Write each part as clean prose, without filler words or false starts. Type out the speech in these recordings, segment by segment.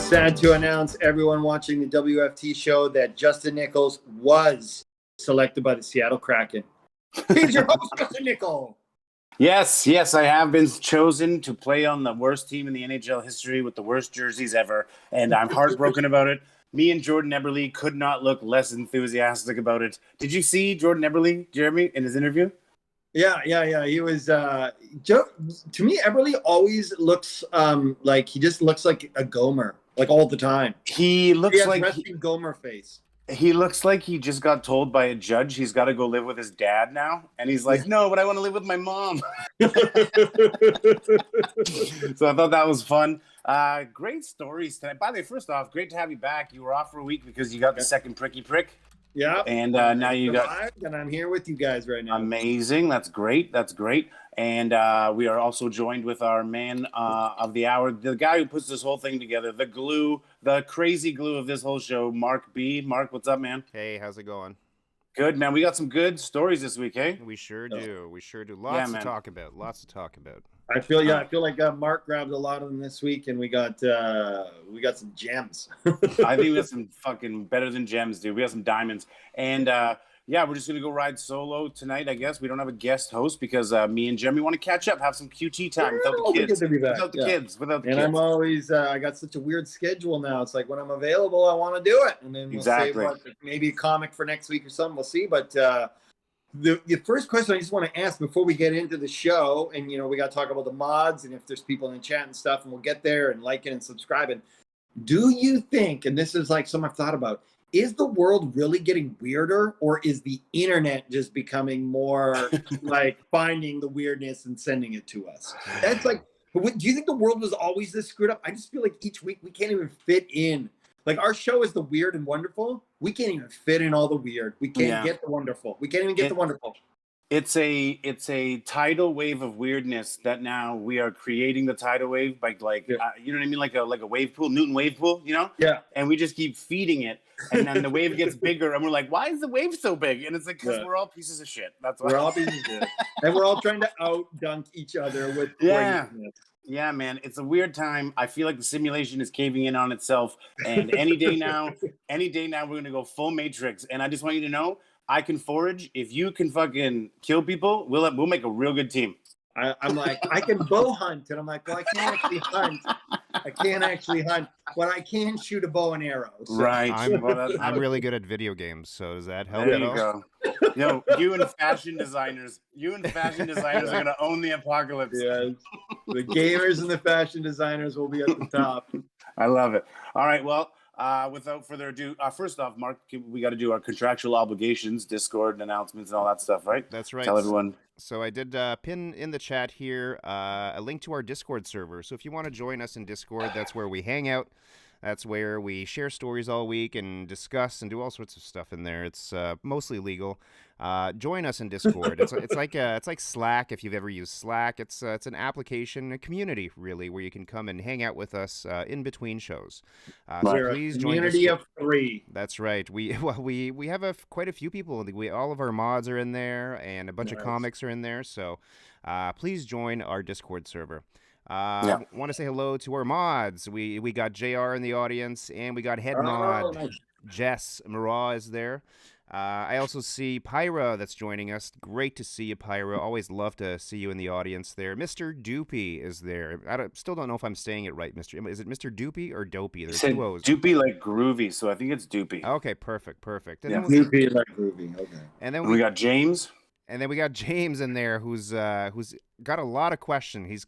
Sad to announce everyone watching the WFT show that Justin Nichols was selected by the Seattle Kraken. He's your host, Justin Nichols. Yes, I have been chosen to play on the worst team in the NHL history with the worst jerseys ever, and I'm heartbroken about it. Me and Jordan Eberle could not look less enthusiastic about it. Did you see Jordan Eberle, Jeremy, in his interview? Yeah. He was, to me, Eberle always looks like he just looks like a Gomer, like all the time. He looks like resting Gomer face. He looks like he just got told by a judge he's got to go live with his dad now. And he's like, no, but I want to live with my mom. So I thought that was fun. Great stories tonight. By the way, first off, great to have you back. You were off for a week because you got the second pricky prick. Yeah. And now you got... And I'm here with you guys right now. Amazing. That's great. And we are also joined with our man of the hour, the guy who puts this whole thing together, the glue, the crazy glue of this whole show, Marc B. Marc, what's up, man? Hey, how's it going? Good, man. We got some good stories this week, hey? We sure do. Lots to talk about. I feel like Marc grabbed a lot of them this week, and we got some gems. I think that's some fucking better than gems, dude. We got some diamonds. And we're just gonna go ride solo tonight, I guess. We don't have a guest host because me and Jeremy want to catch up, have some QT time without the kids. Without the kids. I'm always I got such a weird schedule now. It's like when I'm available, I want to do it, and then we'll save maybe a comic for next week or something. We'll see, but. The first question I just want to ask before we get into the show, and we got to talk about the mods and if there's people in the chat and stuff, and we'll get there and liking and subscribing. Do you think, and this is like something I've thought about, is the world really getting weirder, or is the internet just becoming more like finding the weirdness and sending it to us? That's like, do you think the world was always this screwed up? I just feel like each week we can't even fit in. Like our show is the weird and wonderful. We can't even fit in all the weird. We can't get the wonderful. We can't even get the wonderful. It's a tidal wave of weirdness that now we are creating the tidal wave by you know what I mean? Like a wave pool, Newton wave pool, Yeah. And we just keep feeding it. And then the wave gets bigger and we're like, why is the wave so big? And it's like, because we're all pieces of shit. That's why. We're all pieces of shit. And we're all trying to out-dunk each other with craziness. Yeah, man, it's a weird time. I feel like the simulation is caving in on itself. And any day now, we're going to go full Matrix. And I just want you to know, I can forage. If you can fucking kill people, we'll make a real good team. I'm like, I can bow hunt. And I'm like, well, I can't actually hunt. But I can shoot a bow and arrow. So. Right. I'm really good at video games. So does that help at all? Go. You and fashion designers are going to own the apocalypse. Yes. The gamers and the fashion designers will be at the top. I love it. All right. Well, without further ado, first off, Marc, we got to do our contractual obligations, Discord and announcements and all that stuff, right? That's right. Tell everyone. So I did pin in the chat here a link to our Discord server. So if you want to join us in Discord, that's where we hang out. That's where we share stories all week and discuss and do all sorts of stuff in there. It's mostly legal. Join us in Discord. It's like Slack if you've ever used Slack. It's an application, a community really, where you can come and hang out with us in between shows. So please join. Community of 3. That's right. We have quite a few people. All of our mods are in there, and a bunch of comics are in there. So please join our Discord server. Want to say hello to our mods. We got JR in the audience, and we got head mod. Nice. Jess Mara is there. I also see Pyra that's joining us. Great to see you, Pyra. Always love to see you in the audience there. Mr. Doopy is there. Still don't know if I'm saying it right, Mr. Is it Mr. Doopy or Dopey? There's two O's. Doopy like groovy, so I think it's Doopy. Okay, perfect. And then Doopy like groovy. Okay. And then we got James. And then we got James in there, who's got a lot of questions. He's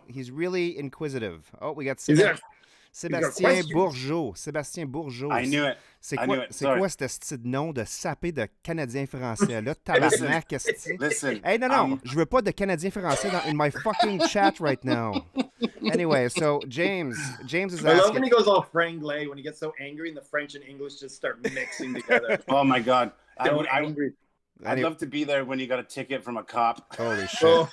he's really inquisitive. Oh, we got Sébastien Bourgeot. Sébastien Bourgeot. I knew it. C'est quoi ce petit nom de sapé de Canadien français là, tabarnak? Listen. Hey, non, je veux pas de Canadien français in my fucking chat right now. Anyway, so James is asking. I love when he goes all franglais when he gets so angry and the French and English just start mixing together. Oh my God. I'd love to be there when you got a ticket from a cop. Holy shit.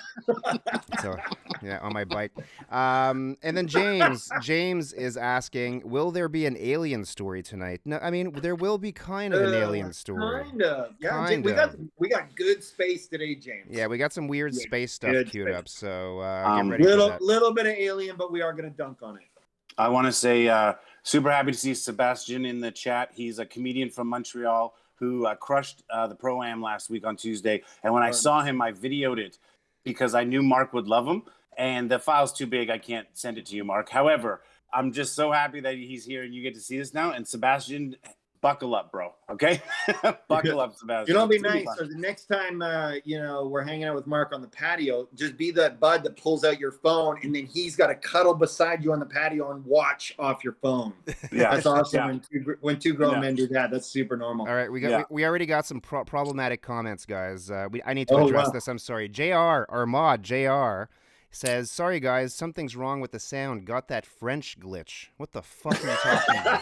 So, yeah, on my bike. And then James is asking, will there be an alien story tonight? No, I mean, there will be kind of an alien story. Kind of. Yeah, we got good space today, James. Yeah, we got some weird space stuff queued up. So get ready for that. Little bit of alien, but we are going to dunk on it. I want to say super happy to see Sebastian in the chat. He's a comedian from Montreal who crushed the Pro-Am last week on Tuesday. And when I saw him, I videoed it because I knew Marc would love him. And the file's too big. I can't send it to you, Marc. However, I'm just so happy that he's here and you get to see this now. And Sebastian, buckle up, bro. Okay? Buckle up, Sebastian. You know, it'll be nice. So the next time, we're hanging out with Marc on the patio, just be that bud that pulls out your phone, and then he's got to cuddle beside you on the patio and watch off your phone. Yeah, that's awesome. Yeah. When two grown men do that, that's super normal. All right, we already got some problematic comments, guys. I need to address this. I'm sorry. Our mod, JR, says, sorry guys, something's wrong with the sound. Got that French glitch. What the fuck are you talking about?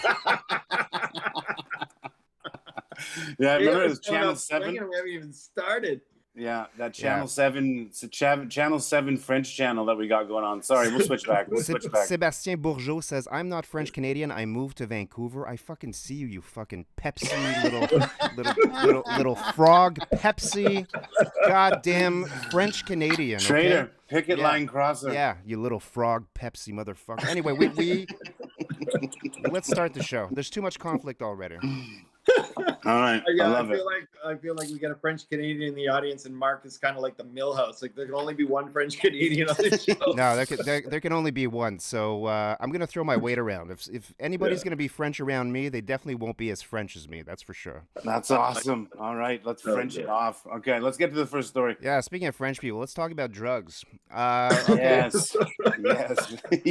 Yeah, I remember it was Channel 7. We haven't even started. Yeah, that Channel 7, it's a Channel 7 French channel that we got going on. Sorry, we'll switch back. Sebastien Bourgeot says, I'm not French Canadian. I moved to Vancouver. I fucking see you, you fucking Pepsi little frog Pepsi. Goddamn French Canadian. Traitor, okay? picket line crosser. Yeah, you little frog Pepsi motherfucker. Anyway, we let's start the show. There's too much conflict already. All right, I feel like we got a French Canadian in the audience, and Marc is kind of like the Millhouse. Like there can only be one French Canadian on the show. No, there can only be one. So I'm gonna throw my weight around. If anybody's gonna be French around me, they definitely won't be as French as me. That's for sure. That's awesome. All right, let's French it off. Okay, let's get to the first story. Yeah, speaking of French people, let's talk about drugs. Okay. Yes.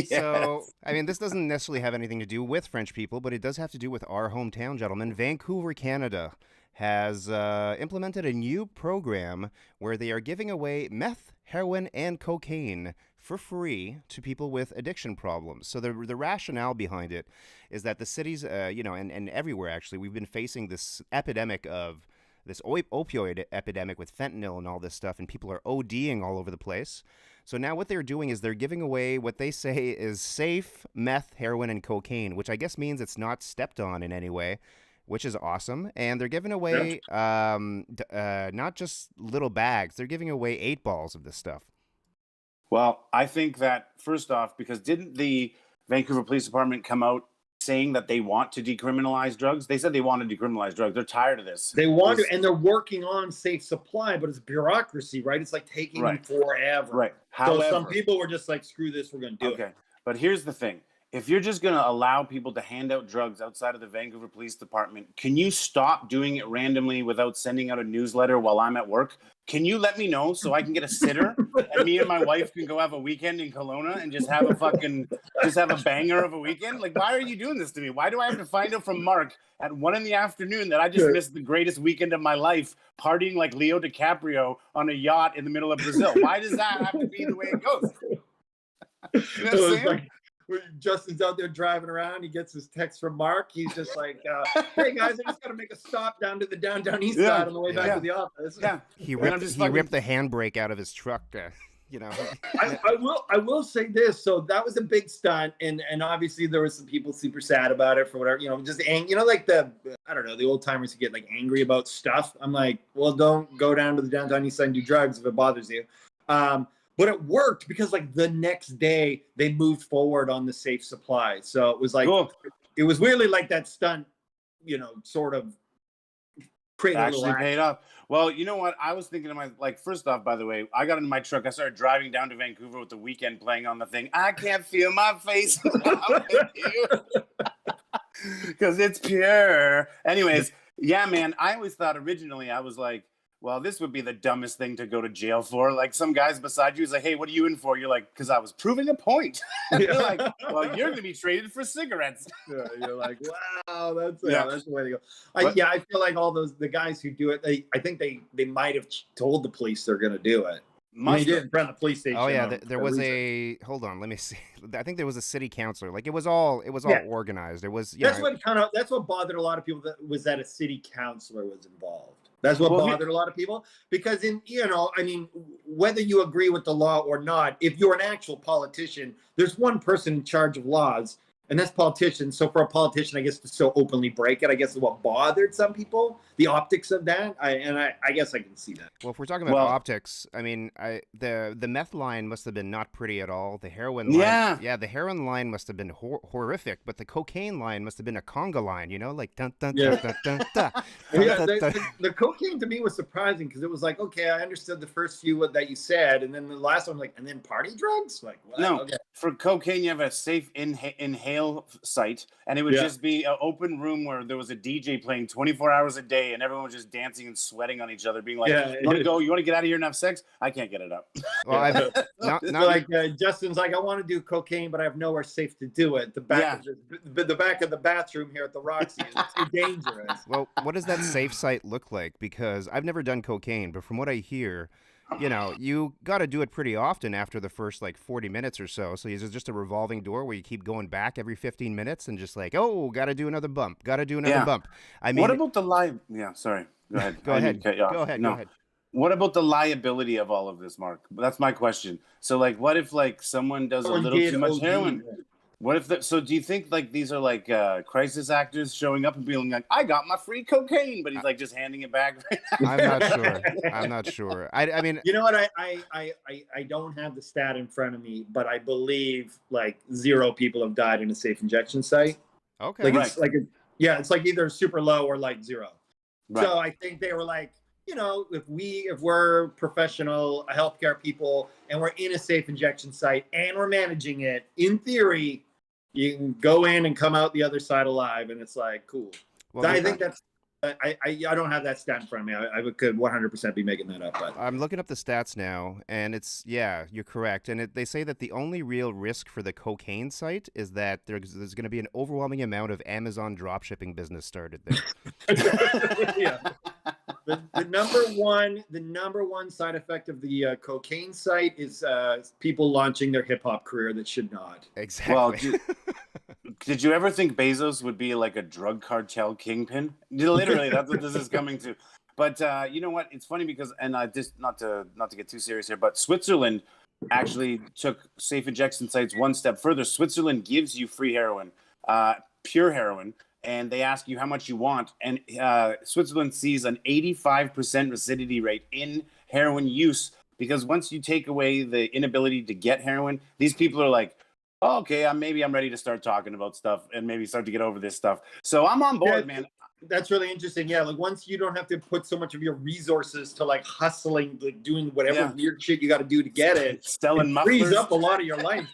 So I mean, this doesn't necessarily have anything to do with French people, but it does have to do with our hometown, gentlemen. Vancouver, Canada has implemented a new program where they are giving away meth, heroin, and cocaine for free to people with addiction problems. So the rationale behind it is that the cities, and everywhere actually, we've been facing this epidemic of this opioid epidemic with fentanyl and all this stuff, and people are ODing all over the place. So now what they're doing is they're giving away what they say is safe meth, heroin, and cocaine, which I guess means it's not stepped on in any way, which is awesome. And they're giving away not just little bags. They're giving away 8 balls of this stuff. Well, I think that, first off, because didn't the Vancouver Police Department come out saying that they want to decriminalize drugs? They said they want to decriminalize drugs. They're tired of this. They want to, and they're working on safe supply, but it's bureaucracy, right? It's like taking them forever. Right. However, so some people were just like, screw this, we're going to do it. Okay. But here's the thing. If you're just going to allow people to hand out drugs outside of the Vancouver Police Department, can you stop doing it randomly without sending out a newsletter while I'm at work? Can you let me know so I can get a sitter and me and my wife can go have a weekend in Kelowna and just have a banger of a weekend? Like, why are you doing this to me? Why do I have to find out from Marc at 1 p.m. that I just missed the greatest weekend of my life partying like Leo DiCaprio on a yacht in the middle of Brazil? Why does that have to be the way it goes? You know what I'm saying? Justin's out there driving around. He gets his text from Marc. He's just like, hey, guys, I just got to make a stop down to the downtown east side on the way back to the office. Yeah. He ripped the handbrake out of his truck. I will say this. So that was a big stunt. And obviously there was some people super sad about it for whatever, like the old timers who get like angry about stuff. I'm like, well, don't go down to the downtown east side and do drugs if it bothers you. But it worked because like the next day they moved forward on the safe supply. So it was like, It was weirdly like that stunt, sort of actually paid off. Well, you know what? I was thinking to first off, by the way, I got in my truck. I started driving down to Vancouver with The Weeknd playing on the thing. I can't feel my face because it's pure. Anyways, yeah, man. I always thought originally I was like, well, this would be the dumbest thing to go to jail for. Like some guys beside you is like, hey, what are you in for? You're like, because I was proving a point. You're like, well, you're going to be traded for cigarettes. Yeah, you're like, wow, that's the way to go. I feel like all the guys who do it, I think they might have told the police they're going to do it. They did in front of the police station. Oh yeah, there was hold on, let me see. I think there was a city councilor. Like it was all organized. It was that's what bothered a lot of people. That a city councilor was involved. That's what bothered a lot of people because whether you agree with the law or not, if you're an actual politician, there's one person in charge of laws And that's politicians. So for a politician, I guess, to so openly break it, I guess is what bothered some people. The optics of that, I guess I can see that. Well, if we're talking about optics, I mean, the meth line must have been not pretty at all. The heroin line, the heroin line must have been horrific, but the cocaine line must have been a conga line, you know, like dun dun dun dun dun dun. The cocaine to me was surprising because it was like, okay, I understood the first few that you said, and then the last one, like, and then party drugs, like, what? No, okay. For cocaine, you have a safe inhale site, and it would just be an open room where there was a DJ playing 24 hours a day, and everyone was just dancing and sweating on each other, being like, "You want to go? You want to get out of here and have sex? I can't get it up." Well, not like Justin's like, I want to do cocaine, but I have nowhere safe to do it. The back of the bathroom here at the Roxy is too dangerous. Well, what does that safe site look like? Because I've never done cocaine, but from what I hear, you know, you got to do it pretty often after the first like 40 minutes or so. So it's just a revolving door where you keep going back every 15 minutes and just like, oh, got to do another bump. Got to do another bump. I mean, what about the live? Yeah, sorry. Go ahead. Go ahead. Go ahead. What about the liability of all of this, Mark? That's my question. So, like, what if like someone does a little too much heroin? What if so do you think like these are like crisis actors showing up and being like, I got my free cocaine, but he's like just handing it back right now? I'm not sure. I mean, you know what? I don't have the stat in front of me, but I believe like 0 people have died in a safe injection site. Okay. Like it's like it's like either super low or like 0. Right. So I think they were like, you know, if we're professional healthcare people and we're in a safe injection site and we're managing it, in theory, you can go in and come out the other side alive, and it's like cool. Well, I think that's. I don't have that stat in front of me. I could 100% be making that up. But I'm looking up the stats now, and it's you're correct. And they say that the only real risk for the cocaine site is that there's going to be an overwhelming amount of Amazon dropshipping business started there. Yeah. The number one side effect of the cocaine site is people launching their hip hop career that should not. Exactly. Well, did you ever think Bezos would be like a drug cartel kingpin? Literally, that's what this is coming to. But you know what? It's funny because, and just not to get too serious here, but Switzerland actually took safe injection sites one step further. Switzerland gives you free heroin, pure heroin, and they ask you how much you want. And Switzerland sees an 85% recidivism rate in heroin use because once you take away the inability to get heroin, these people are like, oh, okay, maybe I'm ready to start talking about stuff and maybe start to get over this stuff. So I'm on board, man. That's really interesting. Yeah, like once you don't have to put so much of your resources to like hustling, like doing whatever weird shit you got to do to get it, selling mufflers. Frees up a lot of your life.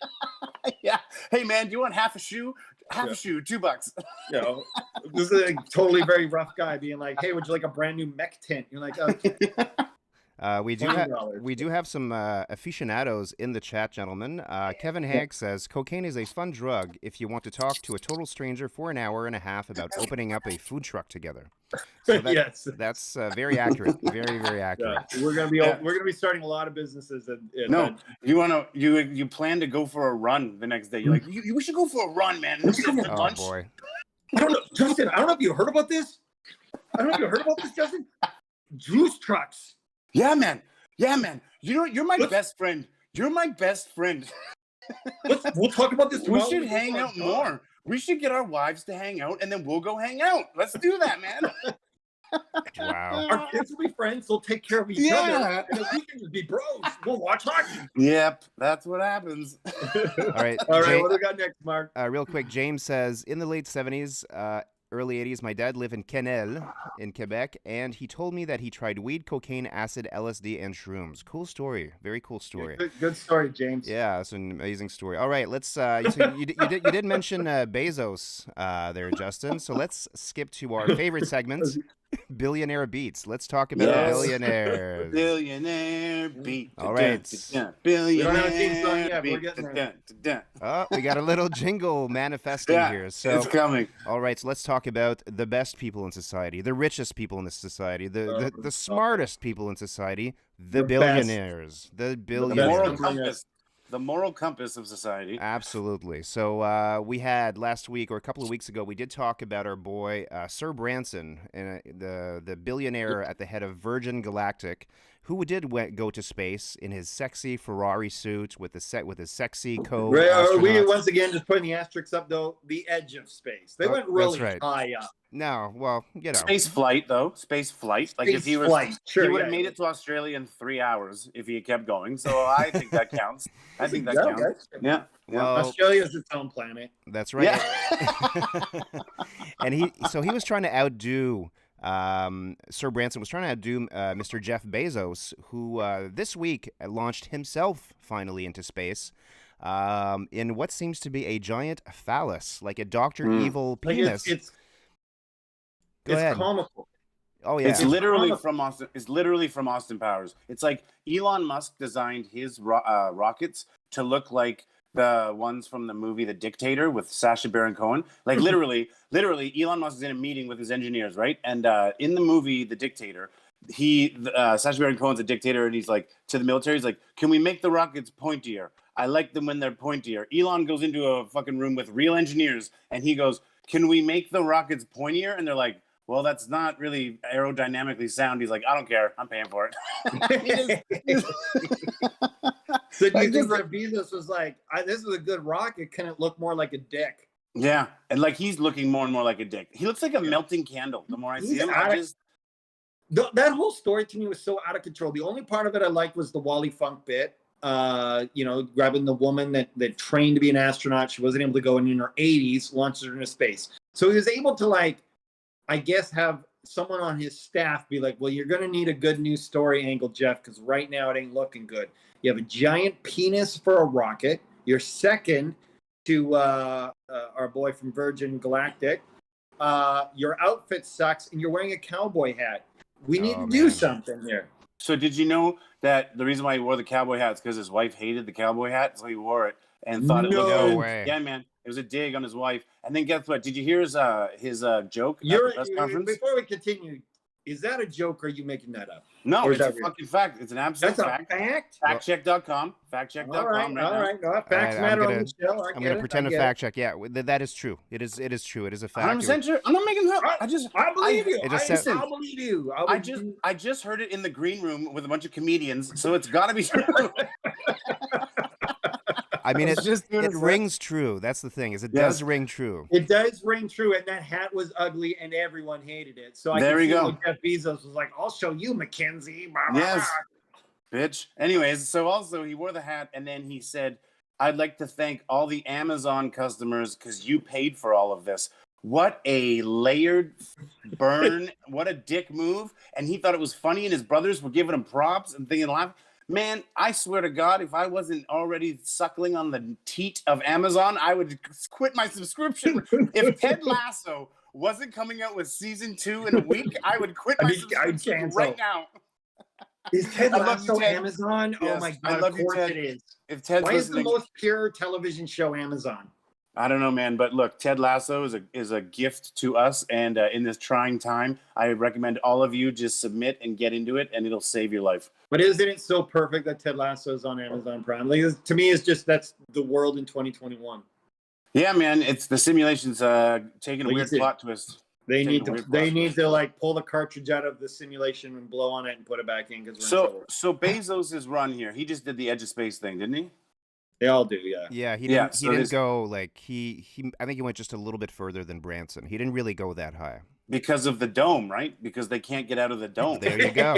Yeah. Hey, man, do you want half a shoe? Half a shoe, $2. You know, this is a totally very rough guy being like, "Hey, would you like a brand new mech tent?" You're like, "Okay." We do have some aficionados in the chat, gentlemen. Kevin Hag says, cocaine is a fun drug if you want to talk to a total stranger for an hour and a half about opening up a food truck together. So yes, that's very accurate. Very, very accurate. Yeah. We're gonna be starting a lot of businesses. You plan to go for a run the next day. You're like, we should go for a run, man. Oh boy. I don't know, Justin. I don't know if you heard about this. Justin. Juice trucks. Yeah, man. You're my best friend. You're my best friend. We'll talk about this tomorrow. We should hang out more. We should get our wives to hang out, and then we'll go hang out. Let's do that, man. Wow. Our kids will be friends. They'll take care of each other. And we can just be bros. We'll watch hockey. Yep, that's what happens. All right. What do we got next, Mark? Real quick, James says, in the late 70s, early 80s, my dad lived in Quesnel in Quebec, and he told me that he tried weed, cocaine, acid, LSD, and shrooms. Cool story. Very cool story. Good story, James. Yeah, it's an amazing story. All right, let's. You did mention Bezos there, Justin. So let's skip to our favorite segment, Billionaire Beats. Let's talk about billionaires. Billionaire Beat. All right. Billionaire Beat. We got a little jingle manifesting here. So it's coming. All right, so let's talk about the best people in society, the richest people in this society, the smartest people in society, the billionaires. The billionaires. The moral compass of society. Absolutely. So we had last week or a couple of weeks ago, we did talk about our boy Sir Branson, the billionaire at the head of Virgin Galactic, who did go to space in his sexy Ferrari suit with his sexy co Are we once again just putting the asterisks up though? The edge of space. They went really high up. No, well, space flight though. Space flight. Like if he was, he would have made it to Australia in 3 hours if he had kept going. So I think that counts. I think that counts. Yeah. Well, Australia is its own planet. That's right. Yeah. And he was trying to outdo. Sir Branson was trying to outdo Mr. Jeff Bezos, who this week launched himself finally into space in what seems to be a giant phallus, like a Dr. Evil penis. It's comical. Oh yeah, it's literally from Austin. It's literally from Austin Powers. It's like Elon Musk designed his rockets to look like the ones from the movie The Dictator with Sacha Baron Cohen. Like literally, Elon Musk is in a meeting with his engineers, right? And in the movie The Dictator, Sacha Baron Cohen's a dictator, and he's like to the military, he's like, "Can we make the rockets pointier? I like them when they're pointier." Elon goes into a fucking room with real engineers, and he goes, "Can we make the rockets pointier?" And they're like, "Well, that's not really aerodynamically sound." He's like, "I don't care. I'm paying for it." So do you think that Bezos was like, "This is a good rocket. Can it look more like a dick?" Yeah, and like he's looking more and more like a dick. He looks like a melting candle. The more I see him, that whole story to me was so out of control. The only part of it I liked was the Wally Funk bit. Grabbing the woman that trained to be an astronaut. She wasn't able to go in her 80s, launched her into space. So he was able to, like, I guess, have someone on his staff be like, "Well, you're going to need a good news story angle, Jeff, because right now it ain't looking good. You have a giant penis for a rocket. You're second to our boy from Virgin Galactic. Your outfit sucks, and you're wearing a cowboy hat. We need to do something here." So did you know that the reason why he wore the cowboy hat is because his wife hated the cowboy hat, so he wore it and thought it looked no way. Yeah, man. It was a dig on his wife. And then guess what? Did you hear his joke at the press conference? Before we continue, is that a joke or are you making that up? No, it's a fucking fact. It's an absolute fact. That's a fact? Factcheck.com. Factcheck.com all right now. No, facts matter on the show. I'm going to pretend to fact check. Yeah, that is true. It is true. It is a fact. 100% true. I'm not making it up. I believe you. I believe you. I just heard it in the green room with a bunch of comedians, so it's got to be true. I mean, it rings true. That's the thing, is it does ring true. It does ring true, and that hat was ugly, and everyone hated it. So I there we go. Jeff Bezos was like, "I'll show you, Mackenzie." Yes, bitch. Anyways, so also he wore the hat, and then he said, "I'd like to thank all the Amazon customers because you paid for all of this." What a layered burn. What a dick move. And he thought it was funny, and his brothers were giving him props and thinking, laughing. Man, I swear to God, if I wasn't already suckling on the teat of Amazon, I would quit my subscription. If Ted Lasso wasn't coming out with season 2 in a week, I would quit my subscription right now. Is Ted Lasso Amazon? Yes, oh my God, of course it is. If Ted's Why is the most pure television show Amazon? I don't know, man, but look, Ted Lasso is a gift to us, and in this trying time, I recommend all of you just submit and get into it, and it'll save your life. But isn't it so perfect that Ted Lasso is on Amazon Prime? Like, to me, it's just that's the world in 2021. Yeah, man, it's the simulation's taking a weird plot twist. They need to like pull the cartridge out of the simulation and blow on it and put it back in because so Bezos' run here. He just did the Edge of Space thing, didn't he? They all do, yeah. Yeah, he didn't go like he. I think he went just a little bit further than Branson. He didn't really go that high because of the dome, right? Because they can't get out of the dome. There you go.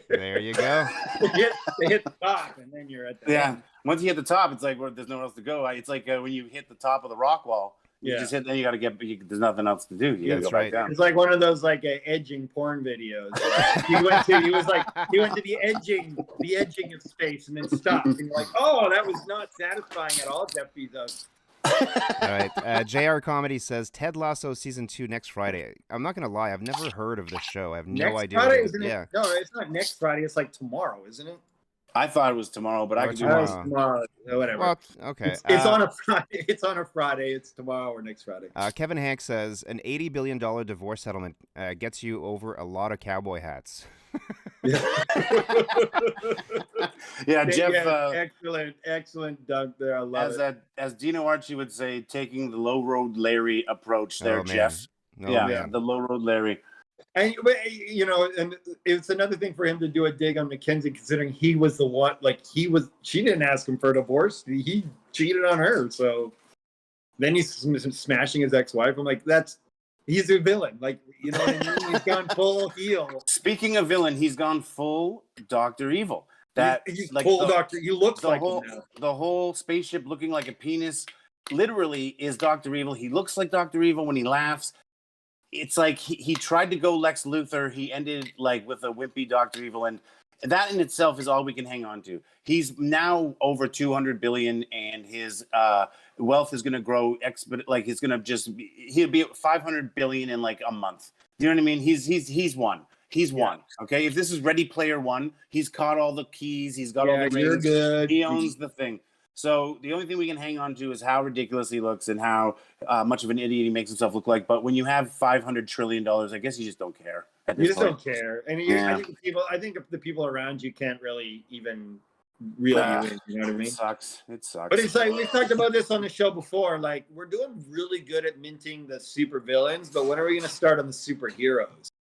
There you go. They hit the top, and then you're at the end. Once you hit the top, it's like there's nowhere else to go. It's like when you hit the top of the rock wall. You just hit. Then you got to get. There's nothing else to do. You got to go back down. It's like one of those like edging porn videos. He went to the edging of space and then stopped. And you're like, oh, that was not satisfying at all, Jeff Bezos. All right. JR Comedy says Ted Lasso season 2 next Friday. I'm not gonna lie, I've never heard of the show. I have no idea. Friday, isn't it? Yeah. No, it's not next Friday. It's like tomorrow, isn't it? I thought it was tomorrow, but I could do tomorrow. Whatever. Well, okay. It's on a Friday. It's on a Friday. It's tomorrow or next Friday. Kevin Hank says an $80 billion divorce settlement gets you over a lot of cowboy hats. Yeah, Jeff. Excellent dunk there. I love it. As Dino Archie would say, taking the low road Larry approach there, Jeff. The low road Larry. And you know, and it's another thing for him to do a dig on Mackenzie, considering he was the one. Like she didn't ask him for a divorce. He cheated on her. So then he's smashing his ex-wife. I'm like, he's a villain. Like, you know what I mean? He's gone full heel. Speaking of villain, he's gone full Dr. Evil. He's like full Doctor. He looks like him now. The whole spaceship looking like a penis literally is Dr. Evil. He looks like Dr. Evil when he laughs. It's like he tried to go Lex Luthor. He ended like with a wimpy Dr. Evil, and that in itself is all we can hang on to. He's now over 200 billion, and his wealth is going to grow like it's going to he'll be at 500 billion in like a month. You know what I mean? He's won. He's won. Okay, if this is Ready Player One, he's caught all the keys. He's got all the rings. You're good. He owns the thing. So the only thing we can hang on to is how ridiculous he looks and how much of an idiot he makes himself look like. But when you have $500 trillion, I guess you just don't care. You just don't care. And I think if the people around you can't really even reel you in. You know what I mean? It sucks. But it's like we've talked about this on the show before. Like we're doing really good at minting the super villains, but when are we going to start on the superheroes?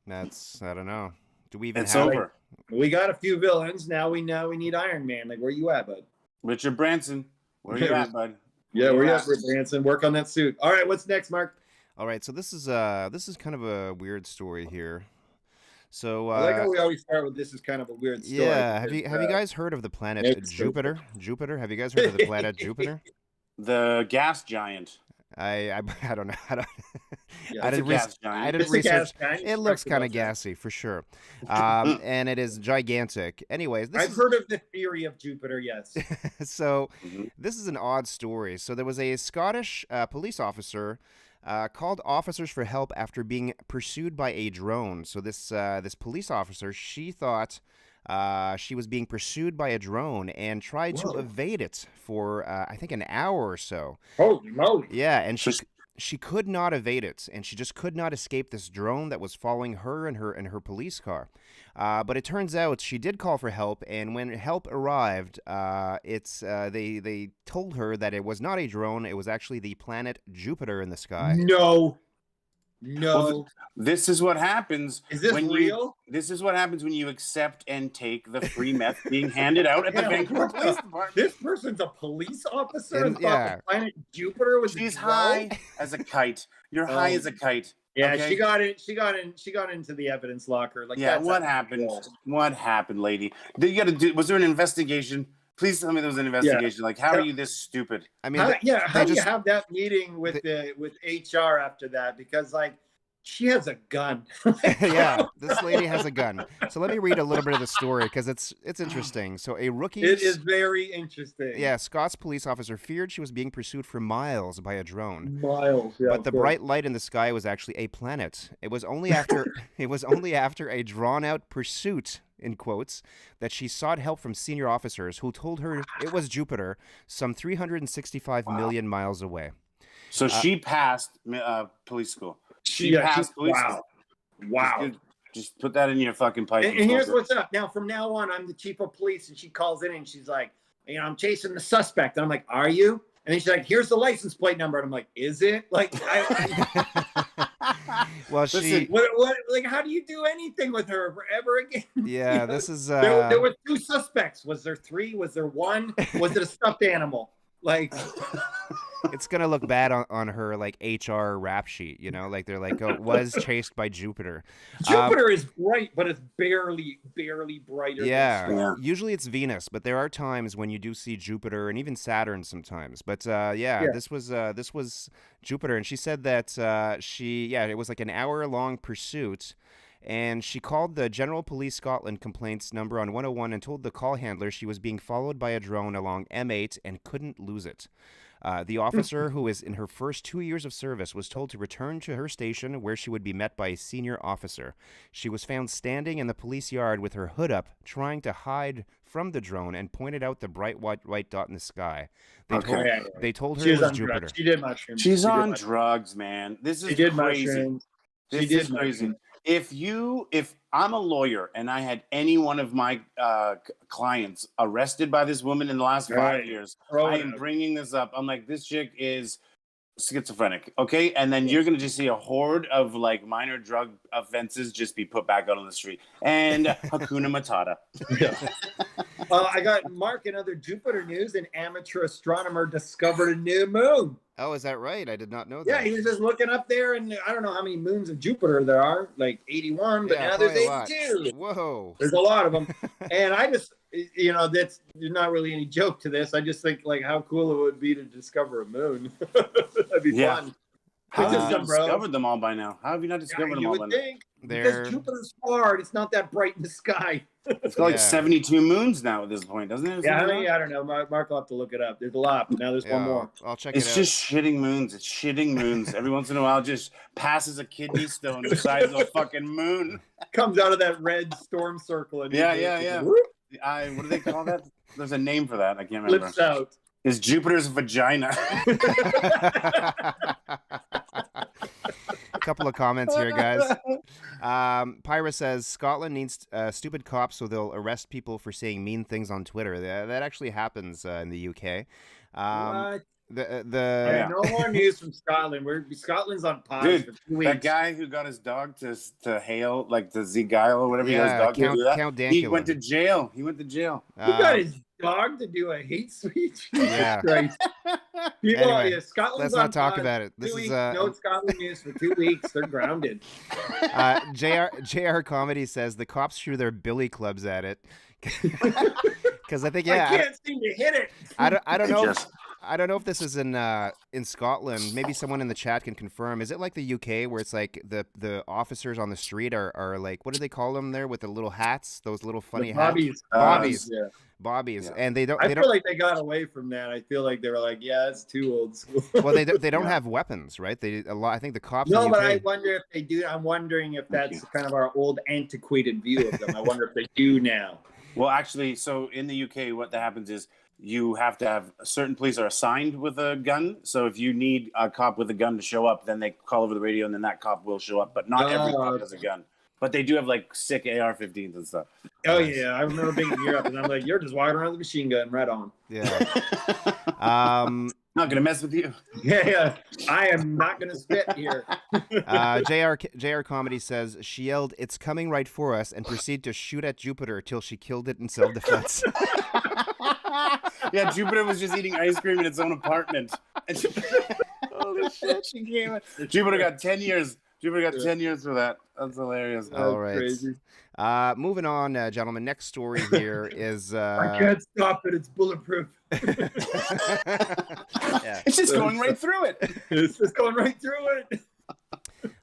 I don't know. Do we even it's have over. We got a few villains. Now we need Iron Man. Like where you at, bud? Richard Branson, where you at, bud? Where you at, Branson? Work on that suit. All right, what's next, Mark? All right, so this is kind of a weird story here. So I like how we always start with this is kind of a weird story. Yeah, have you guys heard of the planet Jupiter? Jupiter? Have you guys heard of the planet Jupiter? The gas giant. I don't know. I didn't research. It looks kind of gassy for sure, and it is gigantic. Anyways, I've heard of the theory of Jupiter. Yes. So this is an odd story. So there was a Scottish police officer called officers for help after being pursued by a drone. So this police officer, she thought she was being pursued by a drone and tried to evade it for I think an hour or so. Holy moly! Yeah, and she could not evade it, and she just could not escape this drone that was following her and her police car. But it turns out she did call for help, and when help arrived, they told her that it was not a drone; it was actually the planet Jupiter in the sky. No. Well, this is what happens. Is this real? This is what happens when you accept and take the free meth being handed out at the Vancouver Police Department. This person's a police officer and thought the planet Jupiter was. She's high as a kite. You're high as a kite. Yeah, okay? She got into the evidence locker. Like, yeah, what happened? What happened, lady? Was there an investigation? Please tell me there was an investigation. Yeah. Like, how are you this stupid? I mean, how do you have that meeting with HR after that? Because like, she has a gun. Yeah, this lady has a gun. So let me read a little bit of the story because it's interesting. So a rookie. It is very interesting. Yeah, Scott's police officer feared she was being pursued for miles by a drone. Miles, yeah. But the bright light in the sky was actually a planet. It was only after a drawn-out pursuit, in quotes, that she sought help from senior officers who told her it was Jupiter, some 365 million miles away. So she passed police school. She passed police school. Wow. Just put that in your fucking pipe. And here's what's up. Now, from now on, I'm the chief of police, and she calls in and she's like, I'm chasing the suspect. And I'm like, are you? And then she's like, here's the license plate number. And I'm like, is it? Like, well, listen, what, like, how do you do anything with her ever again? Yeah, this is. There were 2 suspects. Was there 3? Was there 1? Was it a stuffed animal? Like, it's gonna look bad on her like HR rap sheet, you know, like they're like, oh, was chased by Jupiter. Jupiter is bright, but it's barely brighter. Yeah, usually it's Venus, but there are times when you do see Jupiter and even Saturn sometimes. But this was Jupiter, and she said that it was like an hour-long pursuit. And she called the General Police Scotland complaints number on 101 and told the call handler she was being followed by a drone along M8 and couldn't lose it. The officer, who is in her first 2 years of service, was told to return to her station where she would be met by a senior officer. She was found standing in the police yard with her hood up, trying to hide from the drone, and pointed out the bright white dot in the sky. They told her it was Jupiter. She did mushrooms. She's on drugs, man. This is crazy. This is crazy. If I'm a lawyer and I had any one of my clients arrested by this woman in the last 5 years, I am bringing this up. I'm like, this chick is schizophrenic, okay? And then you're going to just see a horde of like minor drug offenses just be put back out on the street. And Hakuna Matata. Yeah. I got Mark in other Jupiter news. An amateur astronomer discovered a new moon. Oh, is that right? I did not know that. Yeah, he was just looking up there, and I don't know how many moons of Jupiter there are, like 81, but now there's 82. Whoa. There's a lot of them. And I just, there's not really any joke to this. I just think, like, how cool it would be to discover a moon. That'd be fun. How have you not discovered them all by now? How have you not discovered them all by now? Because Jupiter's hard. It's not that bright in the sky. It's got like 72 moons now at this point, doesn't it? Yeah, I don't know. Mark will have to look it up. There's a lot, but now there's one more. I'll check it out. It's just shitting moons. It's shitting moons. Every once in a while, it just passes a kidney stone the size of a fucking moon. Comes out of that red storm circle. And yeah. What do they call that? There's a name for that. I can't remember. Flips out. Is Jupiter's vagina. A couple of comments here, guys. Pyra says Scotland needs stupid cops so they'll arrest people for saying mean things on Twitter. That actually happens in the UK. What? No more news from Scotland. Scotland's on pause for 2 weeks. That guy who got his dog to hail, like to Zegile or whatever he got his dog to do that. Count he went to jail. Who got his dog to do a hate speech? Yeah. People, anyway, Scotland's let's not talk about it. This is no Scotland news for 2 weeks. They're grounded. JR Comedy says the cops threw their billy clubs at it because I think I can't seem to hit it. I don't know. I don't know if this is in Scotland. Maybe someone in the chat can confirm. Is it like the UK where it's like the officers on the street are like, what do they call them there with the little hats? Those little funny hats. Bobbies. Yeah. And they don't. I feel like they got away from that. I feel like they were like, yeah, it's too old school. Well, they don't have weapons, right? I think the cops. No, but I wonder if they do. I'm wondering if that's kind of our old antiquated view of them. I wonder if they do now. Well, actually, so in the UK, what that happens is you have to have certain police are assigned with a gun. So if you need a cop with a gun to show up, then they call over the radio and then that cop will show up. But not every cop has a gun. But they do have like sick AR-15s and stuff. Oh, yeah. I remember being in Europe and I'm like, you're just walking around with a machine gun right on. Yeah. Not going to mess with you. Yeah. I am not going to spit here. JR Comedy says, she yelled, "It's coming right for us," and proceeded to shoot at Jupiter till she killed it in self-defense. Yeah, Jupiter was just eating ice cream in its own apartment. Holy shit, she came in. Jupiter got 10 years. Jupiter got 10 years for that. That's hilarious. All right. Crazy. Moving on, gentlemen. Next story here is... I can't stop it. It's bulletproof. It's just going right through it. It's just going right through it.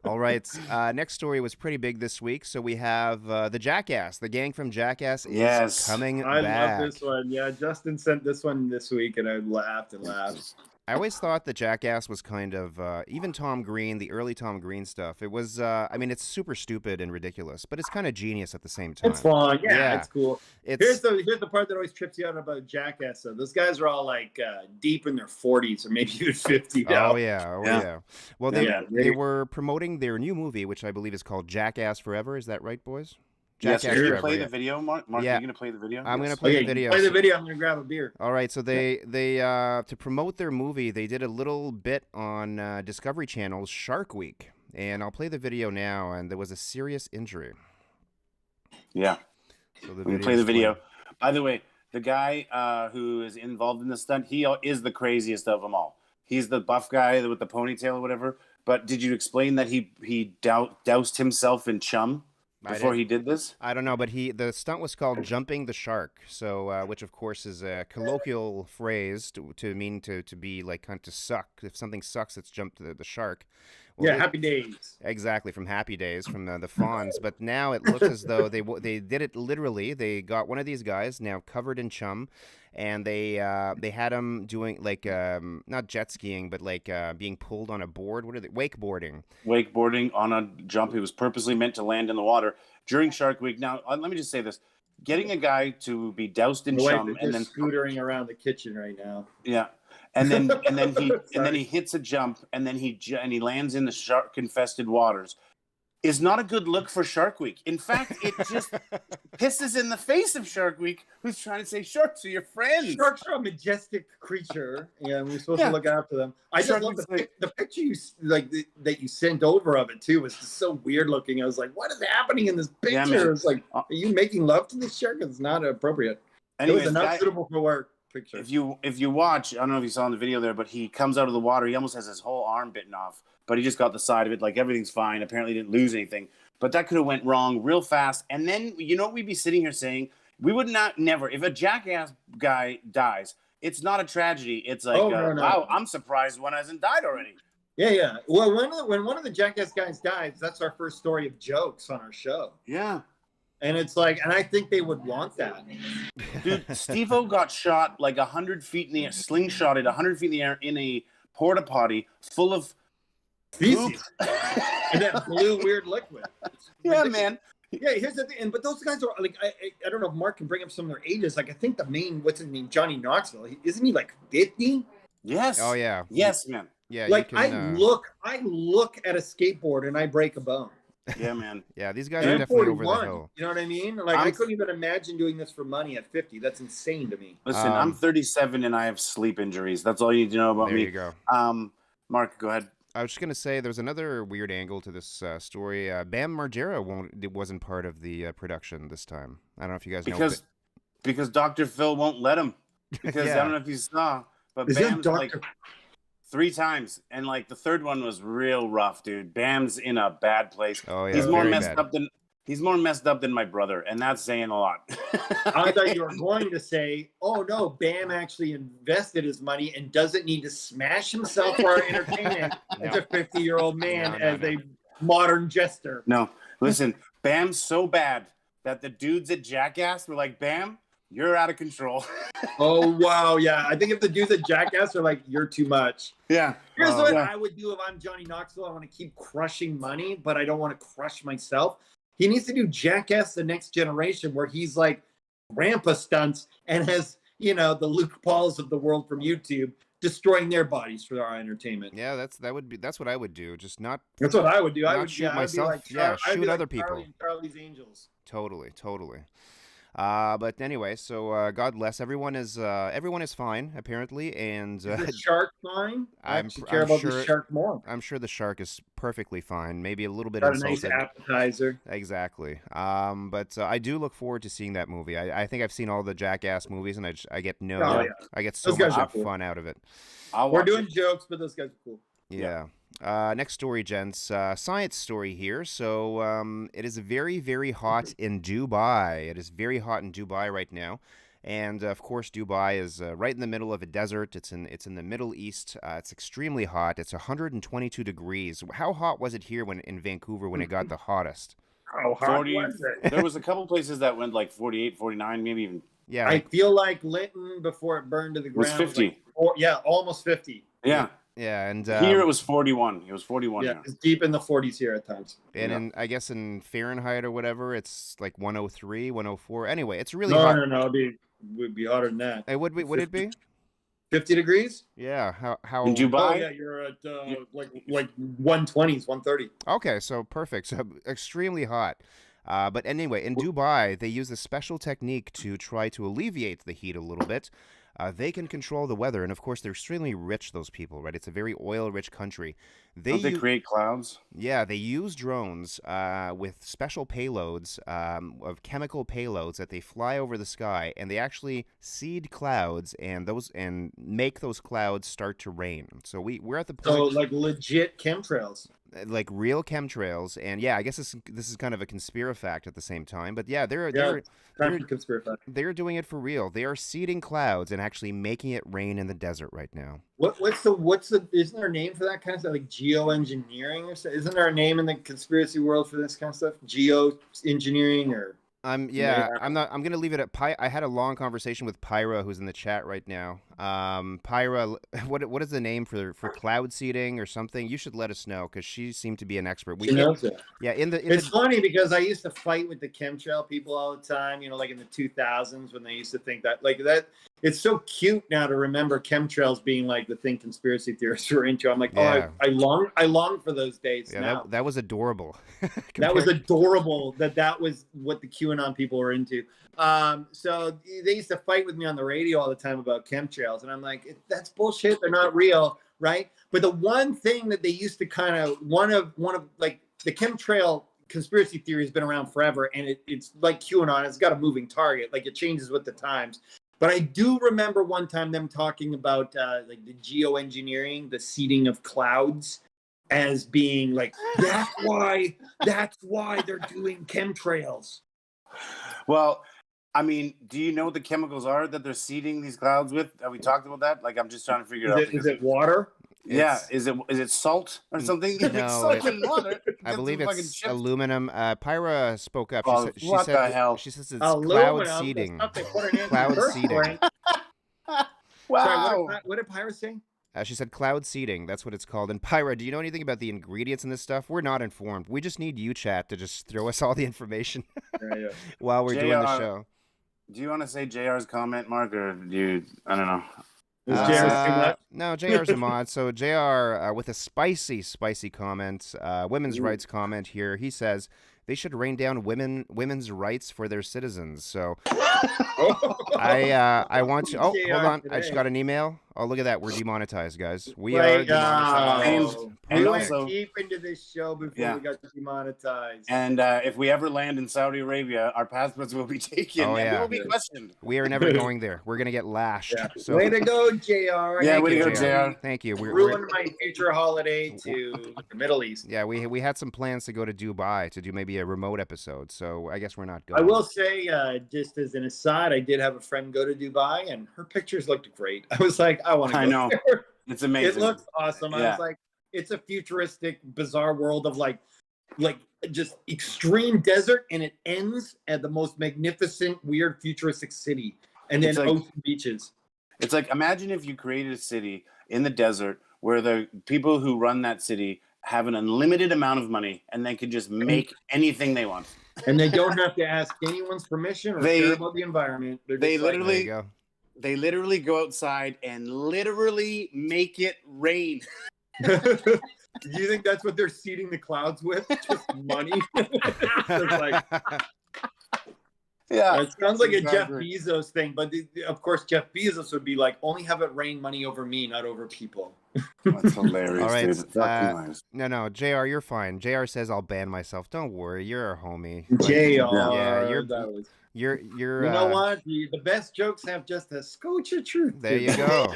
All right. Next story was pretty big this week. So we have the Jackass. The gang from Jackass is coming back. I love this one. Yeah, Justin sent this one this week, and I laughed and laughed. I always thought that Jackass was kind of, even Tom Green, the early Tom Green stuff, it was, I mean, it's super stupid and ridiculous, but it's kind of genius at the same time. It's fun. Yeah. It's cool. Here's the part that always trips you out about Jackass. So those guys are all like deep in their 40s or maybe even 50 now. Oh, yeah. Well, they were promoting their new movie, which I believe is called Jackass Forever. Is that right, boys? Yes, are you going to play the video, Mark? Are you going to play the video? I'm going to play the video. Play the video. I'm going to grab a beer. All right. So they to promote their movie, they did a little bit on Discovery Channel's Shark Week, and I'll play the video now. And there was a serious injury. Yeah. So we play the video. By the way, the guy who is involved in this stunt, he is the craziest of them all. He's the buff guy with the ponytail or whatever. But did you explain that he doused himself in chum before he did this? I don't know, but the stunt was called jumping the shark, so which of course is a colloquial phrase to mean to be like kind of to suck. If something sucks, it's jump to the shark. Well, Happy Days. Exactly, from Happy Days, from the Fonz. But now it looks as though they did it literally. They got one of these guys now covered in chum, and they had him doing like not jet skiing, but like being pulled on a board. What are they? Wakeboarding. Wakeboarding on a jump. He was purposely meant to land in the water during Shark Week. Now, let me just say this: getting a guy to be doused in chum and then scootering around the kitchen right now. Yeah. And then he hits a jump and then he lands in the shark infested waters. is not a good look for Shark Week. In fact, it just pisses in the face of Shark Week, who's trying to say sharks are your friends. Sharks are a majestic creature, and we're supposed to look after them. I just love the picture you that you sent over of it too. Was just so weird looking. I was like, what is happening in this picture? Yeah, it's like, are you making love to this shark? It's not appropriate. Anyways, it was not suitable for work. Picture. If you watch, I don't know if you saw in the video there, but he comes out of the water. He almost has his whole arm bitten off, but he just got the side of it. Like everything's fine. Apparently, he didn't lose anything, but that could have went wrong real fast. And then we'd be sitting here saying we would never. If a jackass guy dies, it's not a tragedy. It's like, wow, I'm surprised one hasn't died already. Yeah. Well, when one of the jackass guys dies, that's our first story of jokes on our show. Yeah. And it's like, and I think they would want that. Dude, Steve-O got shot like 100 feet in the air, slingshotted 100 feet in the air in a porta potty full of poop. And that blue weird liquid. Yeah, man. Yeah, here's the thing. But those guys are like, I don't know if Mark can bring up some of their ages. Like, I think the main, what's his name, Johnny Knoxville. Isn't he like 50? Yes. Oh yeah. Yes, man. Yeah. Like I look at a skateboard and I break a bone. Yeah, man. Yeah, these guys are definitely 41, over the hill. You know what I mean? Like, I couldn't even imagine doing this for money at 50. That's insane to me. Listen, I'm 37 and I have sleep injuries. That's all you need to know about me. There you go. Mark, go ahead. I was just going to say there's another weird angle to this story. Bam Margera wasn't part of the production this time. I don't know if you guys know. Because Dr. Phil won't let him. Because I don't know if you saw, but Bam's like 3 times, and like the third one was real rough, dude. Bam's in a bad place. Oh yeah, he's more messed up than my brother, and that's saying a lot. I thought you were going to say, "Oh no, Bam actually invested his money and doesn't need to smash himself for our entertainment as a 50-year-old man as a modern jester." No, listen, Bam's so bad that the dudes at Jackass were like, "Bam, you're out of control." Oh, wow. Yeah. I think if the dudes at Jackass are like, you're too much. Yeah. Here's what I would do if I'm Johnny Knoxville. I want to keep crushing money, but I don't want to crush myself. He needs to do Jackass The Next Generation, where he's like grandpa stunts and has, the Luke Pauls of the world from YouTube destroying their bodies for our entertainment. Yeah, that's what I would do. Just not. That's what I would do. I would shoot myself. Shoot other people. Charlie's Angels. Totally. But anyway, so God bless. Everyone is fine apparently, and is the shark fine? I'm care about the shark more. I'm sure the shark is perfectly fine. Maybe a little bit got insulted. A nice appetizer. Exactly. But I do look forward to seeing that movie. I think I've seen all the Jackass movies, and I get so much fun out of it. We're doing jokes, but those guys are cool. Yeah. Next story, gents. Science story here. So it is very, very hot in Dubai. It is very hot in Dubai right now. And, of course, Dubai is right in the middle of a desert. It's in the Middle East. It's extremely hot. It's 122 degrees. How hot was it here in Vancouver when it got the hottest? How hot was it? There was a couple places that went like 48, 49, maybe even. Yeah. I feel like Linton, before it burned to the ground, was 50. Almost 50. Yeah. Yeah, and here it was 41. It was 41. Yeah, it's deep in the 40s here at times. And I guess in Fahrenheit or whatever, it's like 103, 104. Anyway, it's really hot. No, it would be hotter than that. It would be. Would it be 50 degrees? Yeah. How in Dubai? Oh, yeah, you're at like 120s, 130. Okay, so perfect. So extremely hot. But anyway, in Dubai, they use a special technique to try to alleviate the heat a little bit. They can control the weather, and of course, they're extremely rich, those people, right? It's a very oil-rich country. Don't they create clouds? Yeah, they use drones with special payloads, of chemical payloads that they fly over the sky, and they actually seed clouds and make those clouds start to rain. So we're at the point. So like legit chemtrails. Like real chemtrails, and yeah, I guess this is kind of a conspirafact at the same time, but yeah, they're doing it for real. They are seeding clouds and actually making it rain in the desert right now. What's the isn't there a name for that kind of stuff, like geoengineering or something? Isn't there a name in the conspiracy world for this kind of stuff? Geoengineering or I'm gonna leave it at I had a long conversation with Pyra, who's in the chat right now. Pyra, what is the name for cloud seeding or something? You should let us know because she seemed to be an expert. She knows it. Yeah, it's funny because I used to fight with the chemtrail people all the time. You know, like in the 2000s when they used to think that It's so cute now to remember chemtrails being like the thing conspiracy theorists were into. I'm like, yeah. oh, I long for those days. Yeah, now. That was adorable. That was adorable. That was what the QAnon people were into. So they used to fight with me on the radio all the time about chemtrails, and I'm like, that's bullshit. They're not real, right? But the one thing that they used to kind of one of like the chemtrail conspiracy theory has been around forever, and it's like QAnon. It's got a moving target. Like it changes with the times. But I do remember one time them talking about like the geoengineering, the seeding of clouds, as being like that's why they're doing chemtrails. Well, I mean, do you know what the chemicals are that they're seeding these clouds with? Have we talked about that? Like, I'm just trying to figure it out. Is it water? Yeah. Is it salt or something? No, salt and water. I believe it's aluminum. Pyra spoke up. She what said the hell? She says it's aluminum, cloud seeding. Cloud seeding. Wow. Sorry, what did Pyra say? She said cloud seeding. That's what it's called. And Pyra, do you know anything about the ingredients in this stuff? We're not informed. We just need you, chat, to just throw us all the information while we're doing the show. Do you want to say JR's comment, Mark, or do you? I don't know. No, JR's a mod. So JR with a spicy comment, women's rights comment here. He says they should rain down women's rights for their citizens. So I want to. Oh, hold on. I just got an email. Oh, look at that. We're demonetized, guys. We are demonetized. We went deep into this show before we got demonetized. And if we ever land in Saudi Arabia, our passports will be taken and we will be questioned. We are never going there. We're going to get lashed. Yeah. So, way to go, JR. Yeah, way to go, JR. Thank you. We're ruined my future holiday to the Middle East. Yeah, we had some plans to go to Dubai to do maybe a remote episode. So I guess we're not going. I will say, just as an aside, I did have a friend go to Dubai, and her pictures looked great. I was like, I want to go. I know. There. It's amazing. It looks awesome. I was like, it's a futuristic, bizarre world of like just extreme desert, and it ends at the most magnificent, weird, futuristic city, and then ocean beaches. It's like, imagine if you created a city in the desert where the people who run that city have an unlimited amount of money, and they can just make anything they want. And they don't have to ask anyone's permission or care about the environment. They literally go outside and literally make it rain. Do you think that's what they're seeding the clouds with? Just money? Yeah. It sounds like a Jeff Bezos thing, but of course Jeff Bezos would be like, only have it rain money over me, not over people. That's hilarious. All right, dude. No, JR, you're fine. JR says I'll ban myself. Don't worry, you're a homie. JR, yeah, you're. You know what? The best jokes have just a scotch of truth. There you go.